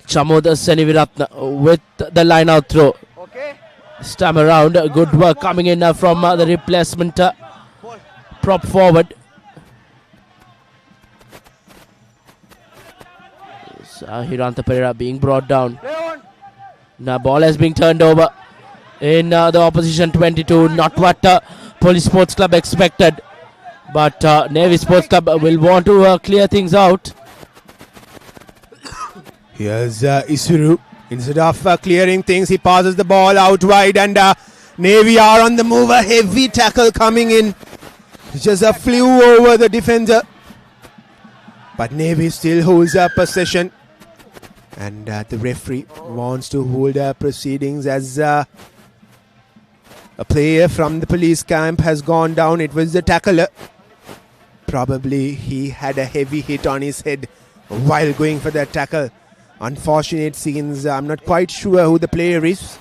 Speaker 1: Chamo the Seniviratna with the line out throw. This time around, good work coming in from the replacement prop forward. Hiranta Pereira being brought down. Now ball has been turned over in the opposition 22. Not what Police Sports Club expected, but Navy Sports Club will want to clear things out.
Speaker 2: Here's Isuru. Instead of clearing things, he passes the ball out wide, and Navy are on the move. A heavy tackle coming in. Just flew over the defender. But Navy still holds up possession. And the referee wants to hold proceedings as a player from the police camp has gone down. It was the tackler. Probably he had a heavy hit on his head while going for that tackle. Unfortunate scenes. I'm not quite sure who the player is.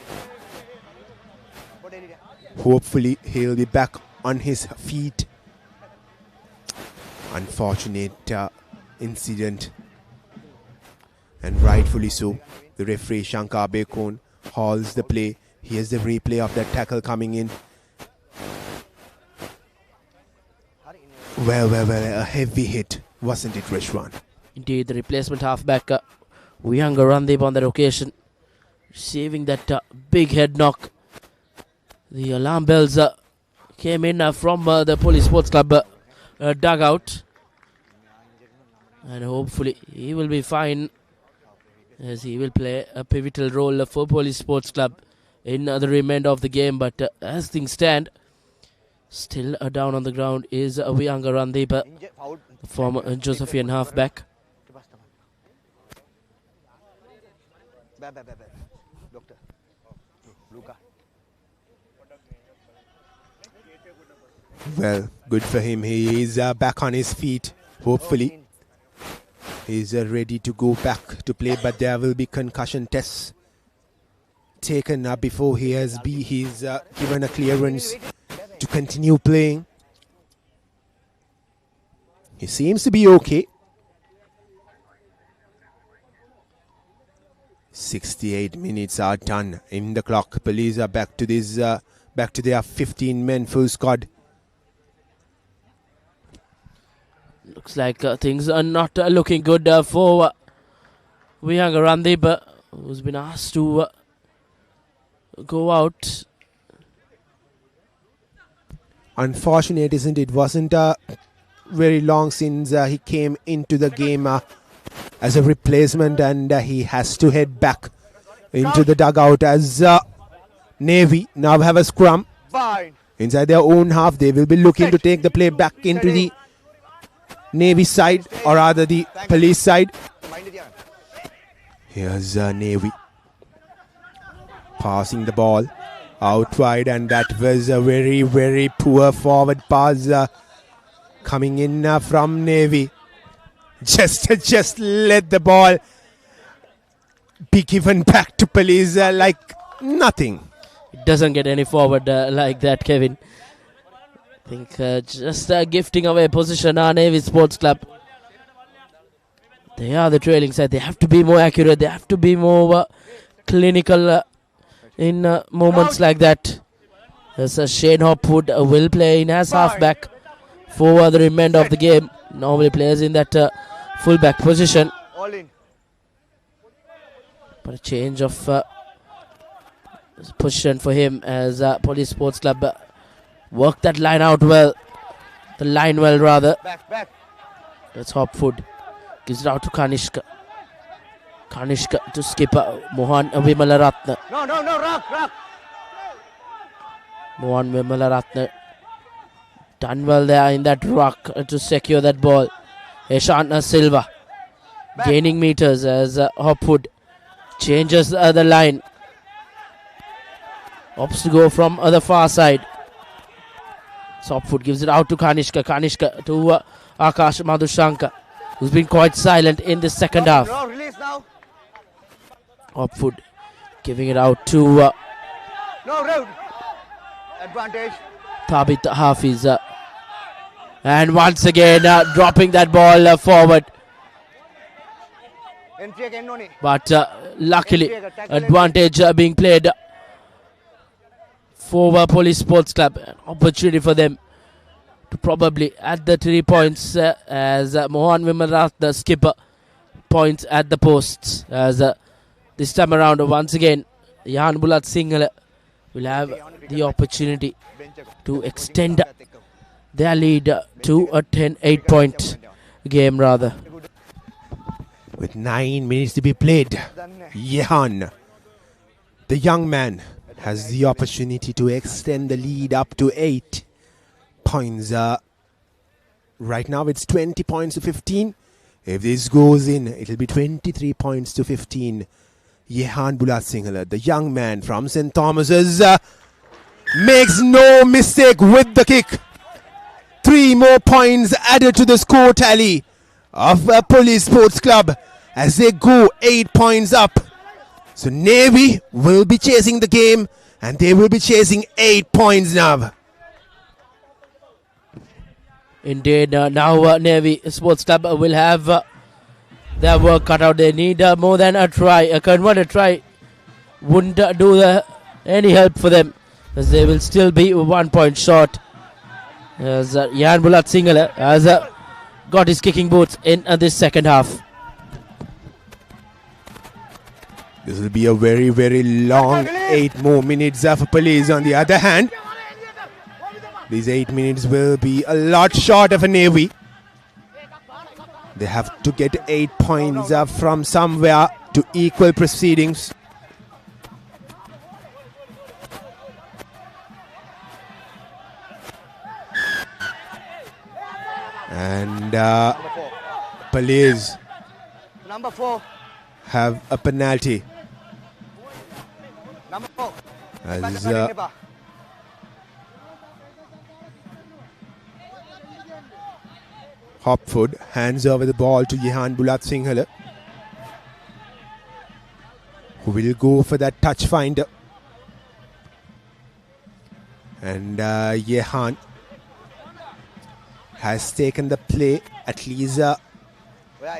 Speaker 2: Hopefully he'll be back on his feet. Unfortunate incident. And rightfully so. The referee Shankar Bekon halts the play. Here's the replay of that tackle coming in. Well, a heavy hit, wasn't it, Reshwan?
Speaker 1: Indeed, the replacement halfback Vihanga Randeep on that occasion, receiving that big head knock. The alarm bells came in from the Police Sports Club dugout, and hopefully he will be fine, as he will play a pivotal role for Police Sports Club in the remainder of the game. But as things stand, still down on the ground is Vihanga Randeep, the former Josephian halfback.
Speaker 3: Doctor. Luca.
Speaker 2: Well, good for him. He is back on his feet. Hopefully, he's ready to go back to play. But there will be concussion tests taken before he's given a clearance to continue playing. He seems to be okay. 68 minutes are done in the clock. Police are back to their 15-men full squad.
Speaker 1: Looks like things are not looking good for Vihanga Randeep, who's been asked to go out.
Speaker 2: Unfortunate, isn't it? Wasn't very long since he came into the game as a replacement, and he has to head back into the dugout as Navy now have a scrum inside their own half. They will be looking to take the play back into the Navy side, or rather the police side. Here's Navy passing the ball out wide, and that was a very, very poor forward pass coming in from Navy. Just let the ball be given back to police like nothing.
Speaker 1: It doesn't get any forward like that, Kevin. I think just gifting away position on Navy Sports Club. They are the trailing side. They have to be more accurate. They have to be more clinical in moments like that. As Shane Hopwood will play in as halfback for the remainder of the game. Normally plays in that fullback position. But a change of position for him as Police Sports Club work that line out well. The line well, rather. That's Hopwood. Gives it out to Kanishka. Kanishka to skipper Mohan Vimalaratna.
Speaker 3: No, rock.
Speaker 1: Mohan Vimalaratna done well there in that rock to secure that ball. Eshana Silva gaining meters as Hopwood changes the line. Opts to go from the far side. Sopfoot gives it out to Kanishka. Kanishka to Akash Madhushanka, who's been quite silent in the second half.
Speaker 3: No, release now.
Speaker 1: Sopfoot giving it out to
Speaker 3: No, road. Advantage.
Speaker 1: Thabit Hafiz. And once again dropping that ball forward.
Speaker 3: Entry again, no need.
Speaker 1: But luckily, advantage being played for Police Sports Club. An opportunity for them to probably add the 3 points as Mohan Vimarath, the skipper, points at the posts. As this time around, once again, Yahan Bulat Singhal will have the opportunity to extend their lead to a 8-point game rather.
Speaker 2: With 9 minutes to be played, Yehan, the young man, has the opportunity to extend the lead up to 8 points. Right now it's 20 points to 15. If this goes in, it'll be 23 points to 15. Yehan Bulat Singhal, the young man from St. Thomas's, makes no mistake with the kick. 3 more points added to the score tally of Police Sports Club as they go 8 points up. So Navy will be chasing the game and they will be chasing 8 points now.
Speaker 1: Indeed, now Navy Sports Club will have their work cut out. They need more than a try. A converted try wouldn't do any help for them, as they will still be 1 point short. As Yahan Bulat Singhal has got his kicking boots in this second half.
Speaker 2: This will be a very, very long 8 more minutes for Police. On the other hand, these 8 minutes will be a lot short of a Navy. They have to get 8 points from somewhere to equal proceedings. And Police
Speaker 3: Number 4.
Speaker 2: have a penalty.
Speaker 3: Number 4.
Speaker 2: As Hopwood hands over the ball to Yehan Bulat Singhal, who will go for that touch finder. And Yehan has taken the play at least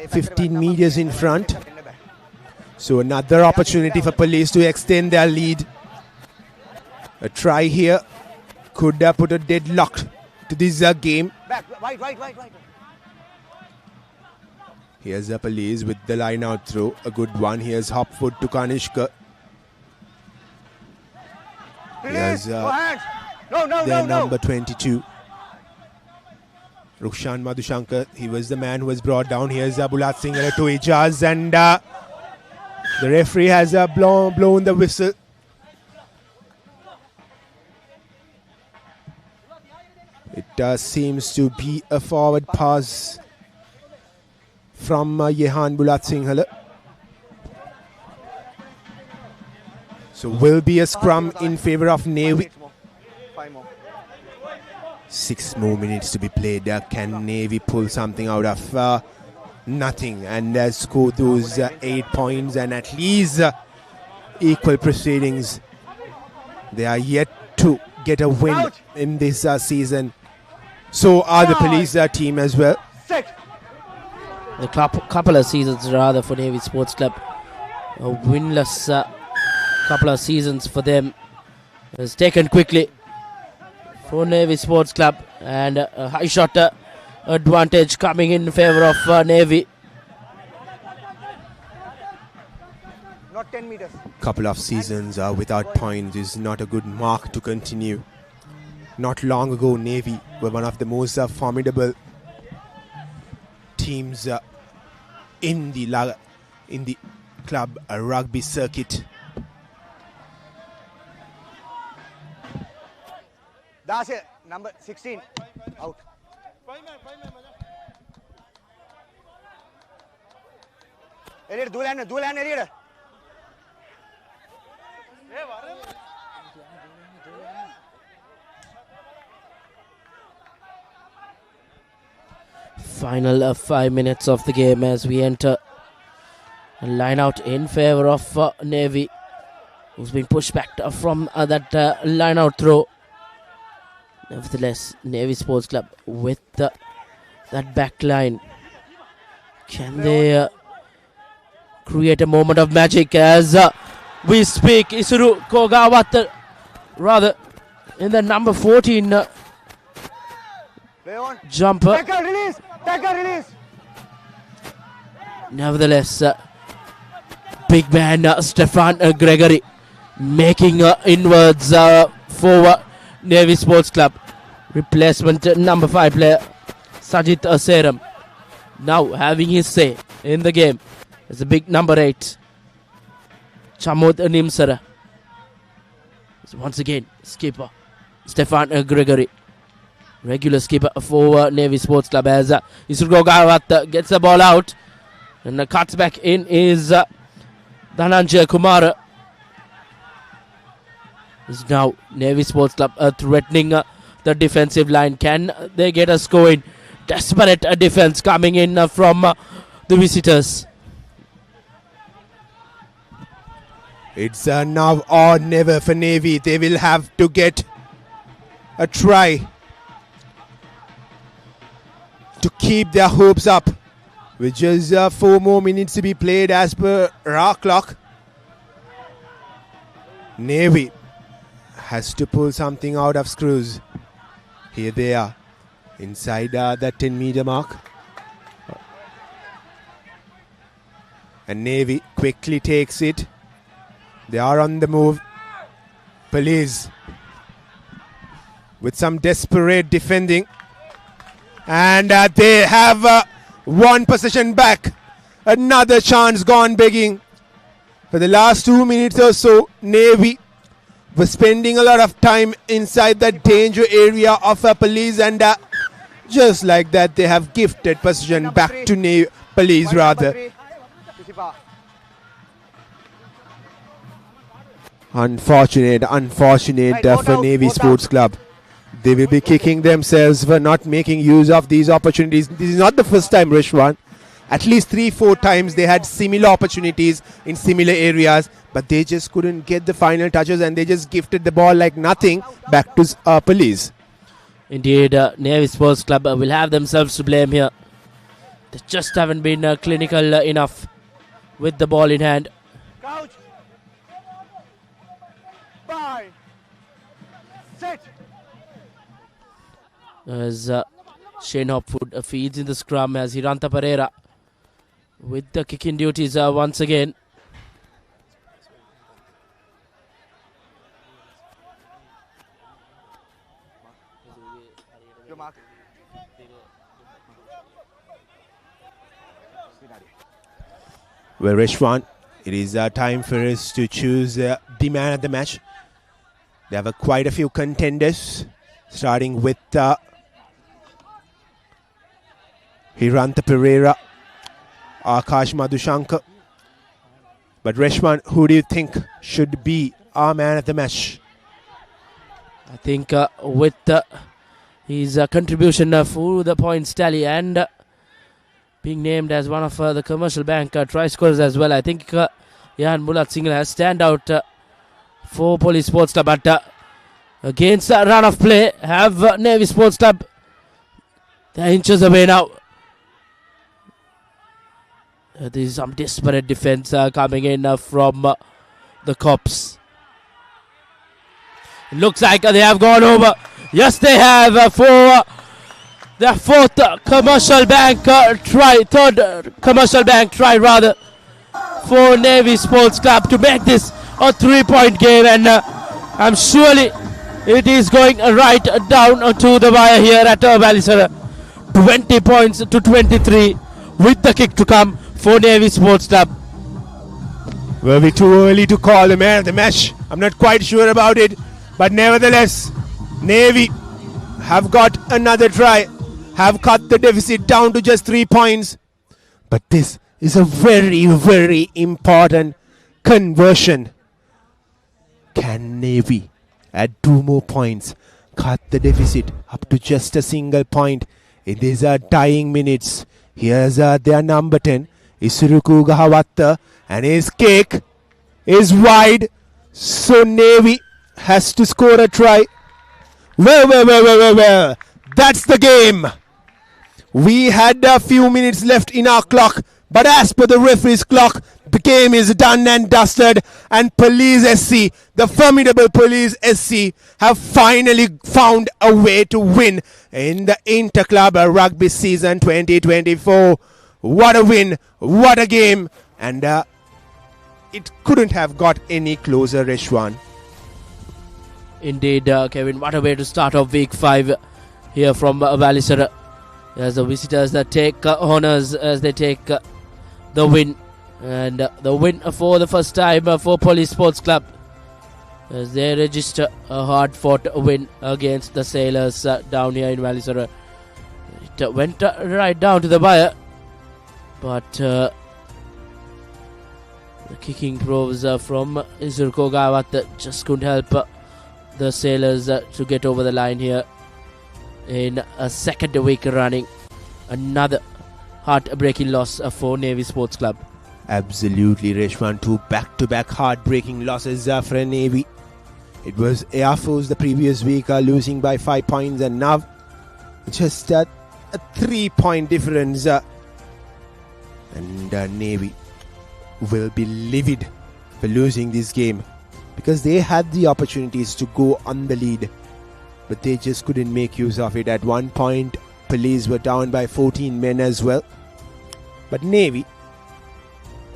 Speaker 2: 15 meters in front. So another opportunity for Police to extend their lead. A try here could put a deadlock to this game.
Speaker 3: Back, right.
Speaker 2: Here's the Police with the line out throw. A good one. Here's Hopwood to Kanishka. Here's their number 22. Rukshan Madhushankar. He was the man who was brought down. Here's Bulat Singhal to Ijaz. And the referee has blown the whistle. It seems to be a forward pass from Yehan Bulat Singhal. So will be a scrum in favor of Navy.
Speaker 3: 5 more.
Speaker 2: 6 more minutes to be played. Can Navy pull something out of nothing and score those 8 points and at least equal proceedings? They are yet to get a win in this season. So are the Police team as well.
Speaker 1: A couple of seasons rather for Navy Sports Club. A winless couple of seasons for them. It's taken quickly for Navy Sports Club, and a high shot advantage coming in favor of Navy.
Speaker 3: Not 10 meters.
Speaker 2: Couple of seasons without points is not a good mark to continue. Not long ago, Navy were one of the most formidable teams in the club rugby circuit.
Speaker 3: That's it. Number 16. Out. Elliot, do land, Elliot.
Speaker 1: Final 5 minutes of the game as we enter a line out in favor of Navy, who's been pushed back from that line out throw. Nevertheless, Navy Sports Club with that back line. Can they create a moment of magic as we speak? Isuru Kogawat, rather, in the number 14 jumper.
Speaker 3: Tackle release.
Speaker 1: Nevertheless, big man Stefan Gregory making inwards for Navy Sports Club. Replacement number 5 player Sajid Seram now having his say in the game. There's a big number 8 Chamod Nimsara. Once again, skipper Stefan Gregory, regular skipper for Navy Sports Club, as Isuru Kogawat gets the ball out and cuts back in is Dhananjay Kumar. Is now Navy Sports Club threatening the defensive line. Can they get a score in? Desperate defense coming in from the visitors.
Speaker 2: It's now or never for Navy. They will have to get a try to keep their hopes up. With just 4 more minutes to be played as per our clock. Navy has to pull something out of screws. Here they are inside the 10-meter mark. And Navy quickly takes it. They are on the move. Police with some desperate defending. And they have one possession back. Another chance gone begging. For the last 2 minutes or so, Navy was spending a lot of time inside that danger area of police, and just like that they have gifted possession back to police rather. Unfortunate for Navy Sports Club. They will be kicking themselves for not making use of these opportunities. This is not the first time, Rishwan. At least 3-4 times they had similar opportunities in similar areas, but they just couldn't get the final touches and they just gifted the ball like nothing back to police.
Speaker 1: Indeed, Navy Sports Club will have themselves to blame here. They just haven't been clinical enough with the ball in hand.
Speaker 3: Couch. 5. Set.
Speaker 1: As Shane Hopwood feeds in the scrum as Hiranta Pereira with the kicking duties once again.
Speaker 2: Well, Rishwan, it is time for us to choose the man of the match. They have quite a few contenders, starting with Hiranta Pereira, Akash Madhushankar. But Reshwan, who do you think should be our man of the match?
Speaker 1: I think with his contribution for the points tally and being named as one of the Commercial Bank try scorers as well, I think Yan Mulat Singhal has stand out for Police Sports Club. But against the run of play, have Navy Sports Club. They're inches away now. There is some desperate defense coming in from the Cops. It looks like they have gone over. Yes, they have for their fourth Commercial Bank try, third Commercial Bank try rather, for Navy Sports Club to make this a 3-point game, and I'm surely it is going right down to the wire here at Welisara. 20 points to 23 with the kick to come for Navy Sports Club.
Speaker 2: Were we too early to call the man of the match? I'm not quite sure about it, but nevertheless, Navy have got another try, have cut the deficit down to just 3 points. But this is a very, very important conversion. Can Navy add 2 more points, cut the deficit up to just a single point? in these dying minutes. Here's their number 10, Isuruku Gahawatta, and his kick is wide. So Navy has to score a try. Well. That's the game. We had a few minutes left in our clock, but as per the referee's clock, the game is done and dusted, and Police SC, the formidable Police SC, have finally found a way to win in the Interclub Rugby season 2024. What a win, what a game, and it couldn't have got any closer, Reshwan.
Speaker 1: Indeed, Kevin, what a way to start off week 5 here from Welisara, as the visitors that take honours as they take the win, and the win for the first time for Police Sports Club as they register a hard-fought win against the Sailors down here in Welisara. It went right down to the wire, but the kicking throws from Izurko Gawat just couldn't help the Sailors to get over the line here in a second week running. Another heartbreaking loss for Navy Sports Club.
Speaker 2: Absolutely, Reshwan. 2 back-to-back heartbreaking losses for Navy. It was Air Force the previous week losing by 5 points, and now just a 3-point difference. And Navy will be livid for losing this game, because they had the opportunities to go on the lead, but they just couldn't make use of it. At one point, Police were down by 14 men as well, but Navy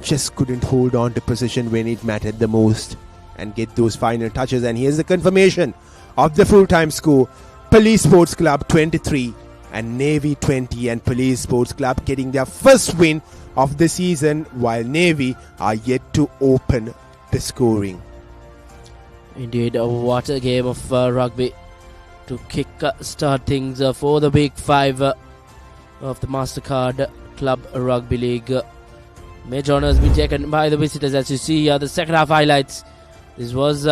Speaker 2: just couldn't hold on to position when it mattered the most and get those final touches. And here's the confirmation of the full-time score: Police Sports Club 23 and Navy 20, and Police Sports Club getting their first win of the season, while Navy are yet to open the scoring.
Speaker 1: Indeed, what a game of rugby to kick start things for the week 5 of the Mastercard Club Rugby League. Major honours been taken by the visitors, as you see the second half highlights. This was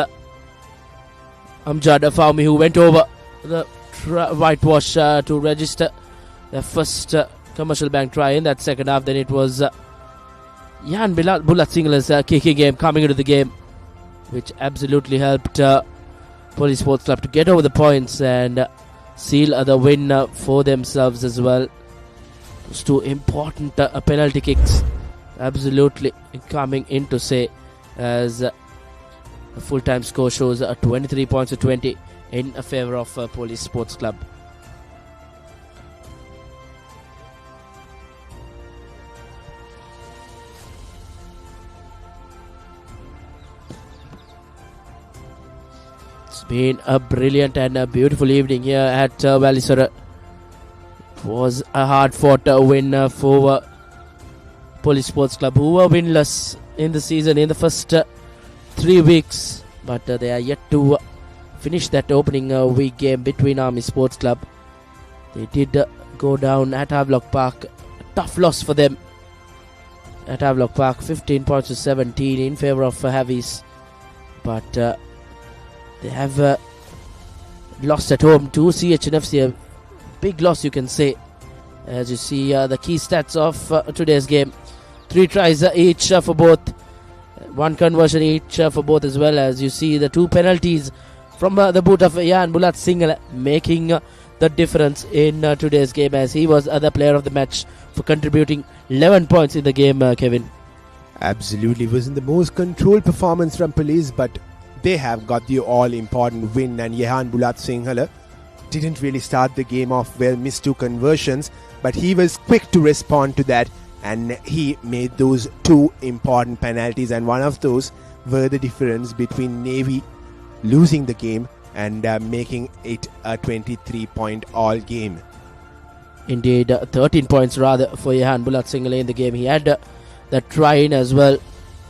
Speaker 1: Amjad Faumi who went over the whitewash to register their first commercial bank try in that second half. Then it was Jan Bulat Singler's kicking game coming into the game, which absolutely helped Police Sports Club to get over the points and seal the win for themselves as well. Those 2 important penalty kicks absolutely coming into say, as the full-time score shows 23 points to 20 in favour of Police Sports Club. It's been a brilliant and a beautiful evening here at Welisara. It was a hard-fought win for Police Sports Club, who were winless in the season in the first 3 weeks, but they are yet to finish that opening week game between Army Sports Club. They did go down at Havelock Park. A tough loss for them at Havelock Park, 15 points to 17 in favour of Havies, but they have lost at home to CHNFC, a big loss you can say, as you see the key stats of today's game. 3 tries each for both, 1 conversion each for both, as well as you see the 2 penalties from the boot of Jan Bulat Singh making the difference in today's game, as he was the player of the match for contributing 11 points in the game, Kevin.
Speaker 2: Absolutely, wasn't the most controlled performance from Police, but they have got the all-important win, and Jehan Bulat Singhal didn't really start the game off well, missed 2 conversions, but he was quick to respond to that, and he made those 2 important penalties, and one of those were the difference between Navy losing the game and making it a 23-point all game.
Speaker 1: Indeed, 13 points rather for Jehan Bulat Singhal in the game. He had that try in as well,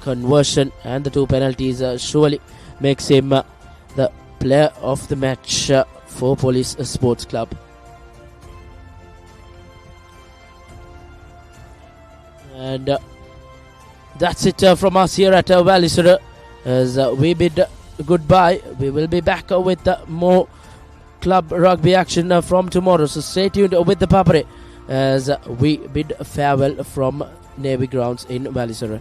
Speaker 1: conversion, and the 2 penalties surely makes him the player of the match for Police Sports Club. And that's it from us here at Welisara, as we bid goodbye. We will be back with more club rugby action from tomorrow. So stay tuned with the Papare as we bid farewell from Navy grounds in Welisara.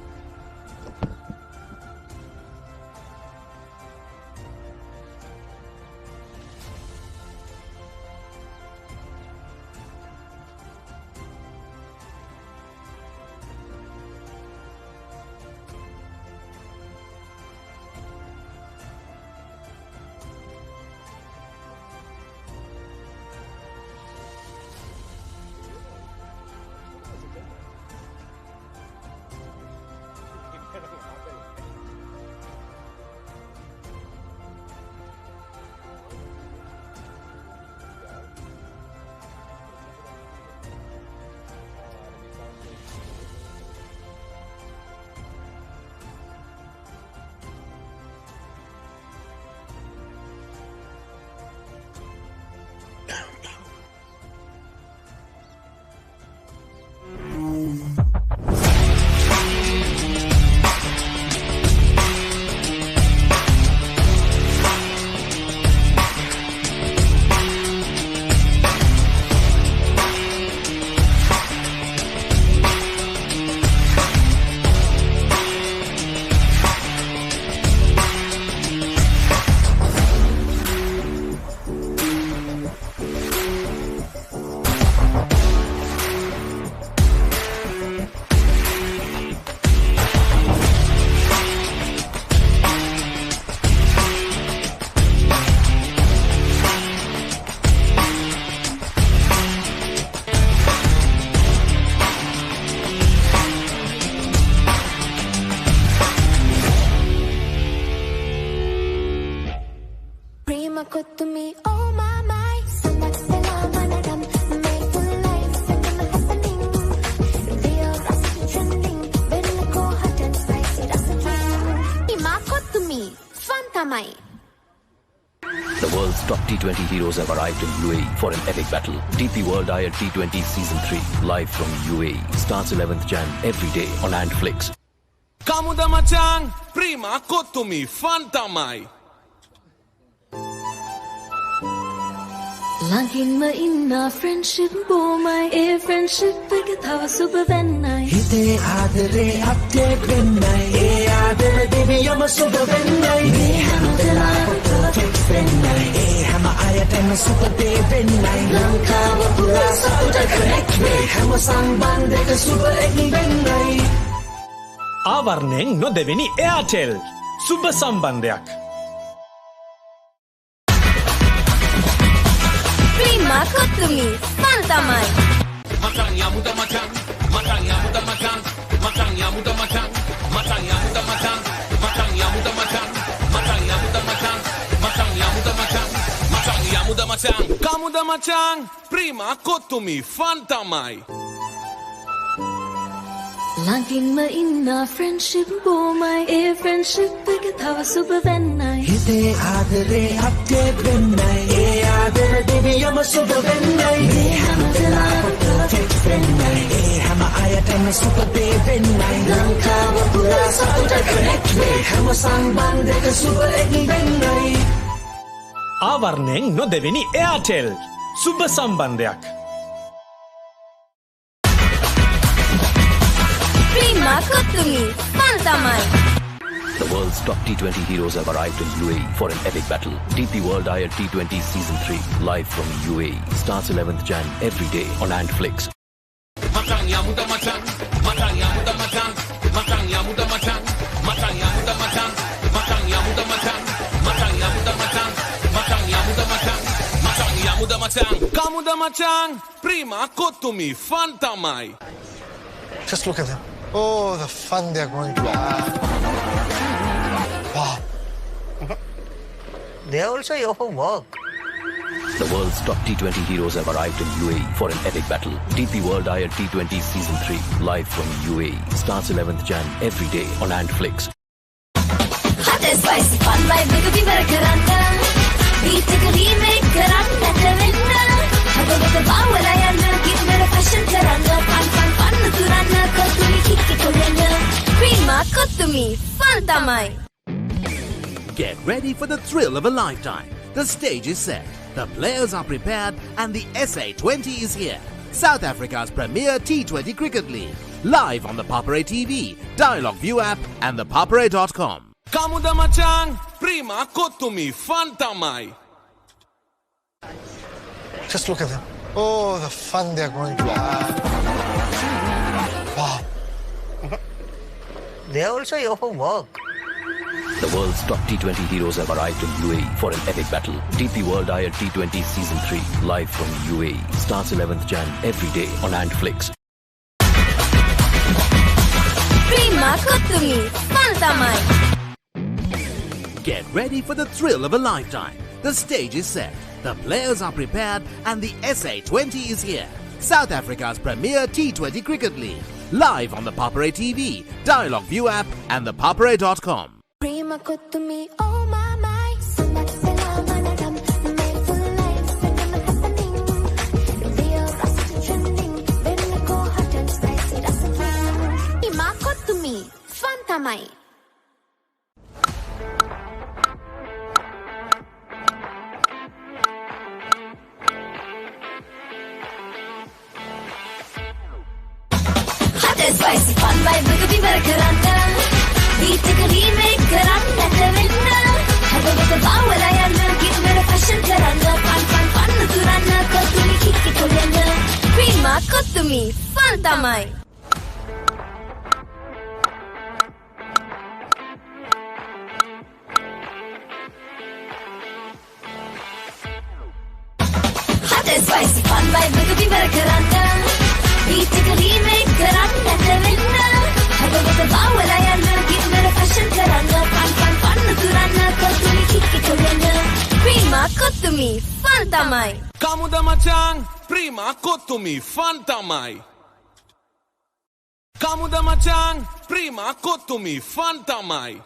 Speaker 4: The world's top T20 heroes have arrived in UAE for an epic battle. DP World IR T20 Season 3, live from UAE. Starts 11th Jan every day on Antflix.
Speaker 5: Kamu da macang, prima kotumi, fantamai.
Speaker 11: Langin ma inna friendship bo my a friendship pagatawa super venai.
Speaker 7: Hite adare update venai. E adare devi yama super venai. Me hamdala perfect venai. E hama ayatana super day venai. Langkawa pura sauda correct way. Hama sangband deka super egg venai.
Speaker 8: ආවරණයෙන් නොදෙවෙනි Airtel සුබ සම්බන්ධයක්.
Speaker 11: Prima kotumi, fantamai.
Speaker 5: Macang ya muda macang, macang ya muda macang, macang ya muda macang, macang ya muda macang, macang ya muda macang, macang ya muda macang, macang ya muda macang, macang ya muda macang. Kamu da macang, prima kotumi, fantamai.
Speaker 11: Langin ma inna friendship bo my a friendship pagatawa super venai.
Speaker 7: Hite adare update venai. E adare devi yama super venai. Me hamdala perfect venai. E hama ayatana super day venai. Langkawa pura sauda correct way. Hama sangband deka super egg venai.
Speaker 8: ආවරණයෙන් නොදෙවෙනි Airtel සුබ සම්බන්ධයක්.
Speaker 11: Prima kotumi, fantamai.
Speaker 4: The world's top T20 heroes have arrived in UAE for an epic battle. DP World IR T20 Season 3, live from UAE. Starts 11th Jan every day on Antflix.
Speaker 5: Macang ya muda macang, macang ya muda macang, macang ya muda macang, macang ya muda macang, macang ya muda macang, macang ya muda macang, macang ya muda macang, macang ya muda macang. Kamu da macang, prima kotumi, fantamai.
Speaker 9: Just look at them. Oh, the fun they're going to have. Wow.
Speaker 3: They are also here for work.
Speaker 4: The world's top T20 heroes have arrived in UAE for an epic battle. DP World IR T20 Season 3, live from UAE. Starts 11th Jan every day on Antflix.
Speaker 11: Hot and spicy fun vibe nigga be better karanga. Beat take a remake karanga karanga. Hado bata bawala yana give me a fashion karanga. Fun turanga kotumi kiki koranga. Prima kotumi, fantamai.
Speaker 10: Get ready for the thrill of a lifetime. The stage is set, the players are prepared, and the SA20 is here. South Africa's premier T20 cricket league. Live on the Papare TV, Dialog ViU App, and ThePapare.com.
Speaker 5: Kamuda machan, prima kotumi, fanta mai.
Speaker 9: Just look at them. Oh, the fun they're going to have. Wow.
Speaker 3: They are also here for work.
Speaker 4: The world's top T20 heroes have arrived in UAE for an epic battle. DP World IR T20 Season 3, live from UAE. Starts 11th Jan every day on Antflix.
Speaker 11: Prima kotumi, fanta mai.
Speaker 10: Get ready for the thrill of a lifetime. The stage is set, the players are prepared, and the SA20 is here. South Africa's premier T20 cricket league. Live on the Papare TV, Dialog ViU App, and ThePapare.com.
Speaker 6: Prima kotumi, oh my my, sunat sela manadam, made full life and I'm happening. We are rusty trending, very go hot and spicy, that's a
Speaker 11: Prima kotumi, fanta mai. Hot and spicy, fun vibe, Rugby berkerana. Beat a remake, kerana terina. Have a Welisara, give me a fashion kerana. Fun, turana, kotumi, kiki kolena. Prima kotumi, fanta mai. Hot and spicy, fun vibe, Rugby berkerana. Beat a remake, kerana terina. Have a Welisara, give me a fashion kerana. Fun, turana, kotumi, kiki kolena. Prima kotumi, fanta mai.
Speaker 5: Kamuda machan, prima kotumi, fanta mai. Kamuda machan, prima kotumi, fanta mai.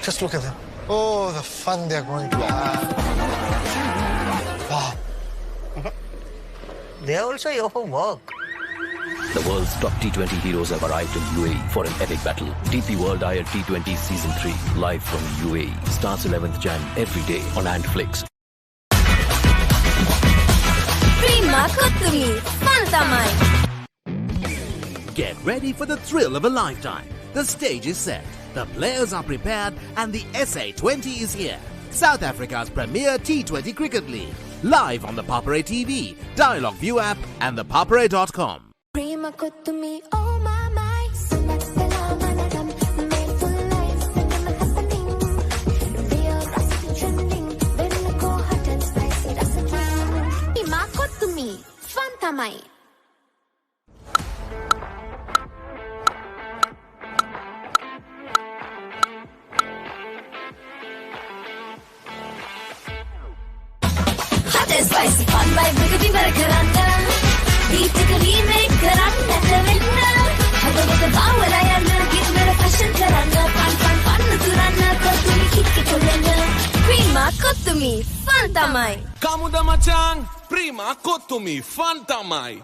Speaker 9: Just look at them. Oh, the fun they're going to have. Wow.
Speaker 3: They are also here for work.
Speaker 4: The world's top T20 heroes have arrived in UAE for an epic battle. DP World IR T20 Season 3, live from UAE. Starts 11th Jan every day on Antflix.
Speaker 11: Prima kotumi, fanta mai.
Speaker 10: Get ready for the thrill of a lifetime. The stage is set, the players are prepared, and the SA20 is here. South Africa's premier T20 cricket league. Live on the Papare TV, Dialog ViU App, and ThePapare.com.
Speaker 6: Prima kotumi, oh my my, sunat sela manadam, made full life and I'm happening. We are rusty trending, very go hot and spicy, that's a
Speaker 11: Prima kotumi, fanta mai. Hot and spicy, fun vibe, Rugby berkerana. Beat a remake, kerana terina. Have a Welisara, give me a fashion kerana. Fun, turana, kotumi, kiki kolena. Prima kotumi, fanta mai.
Speaker 5: Kamuda machan, prima kotumi, fanta mai.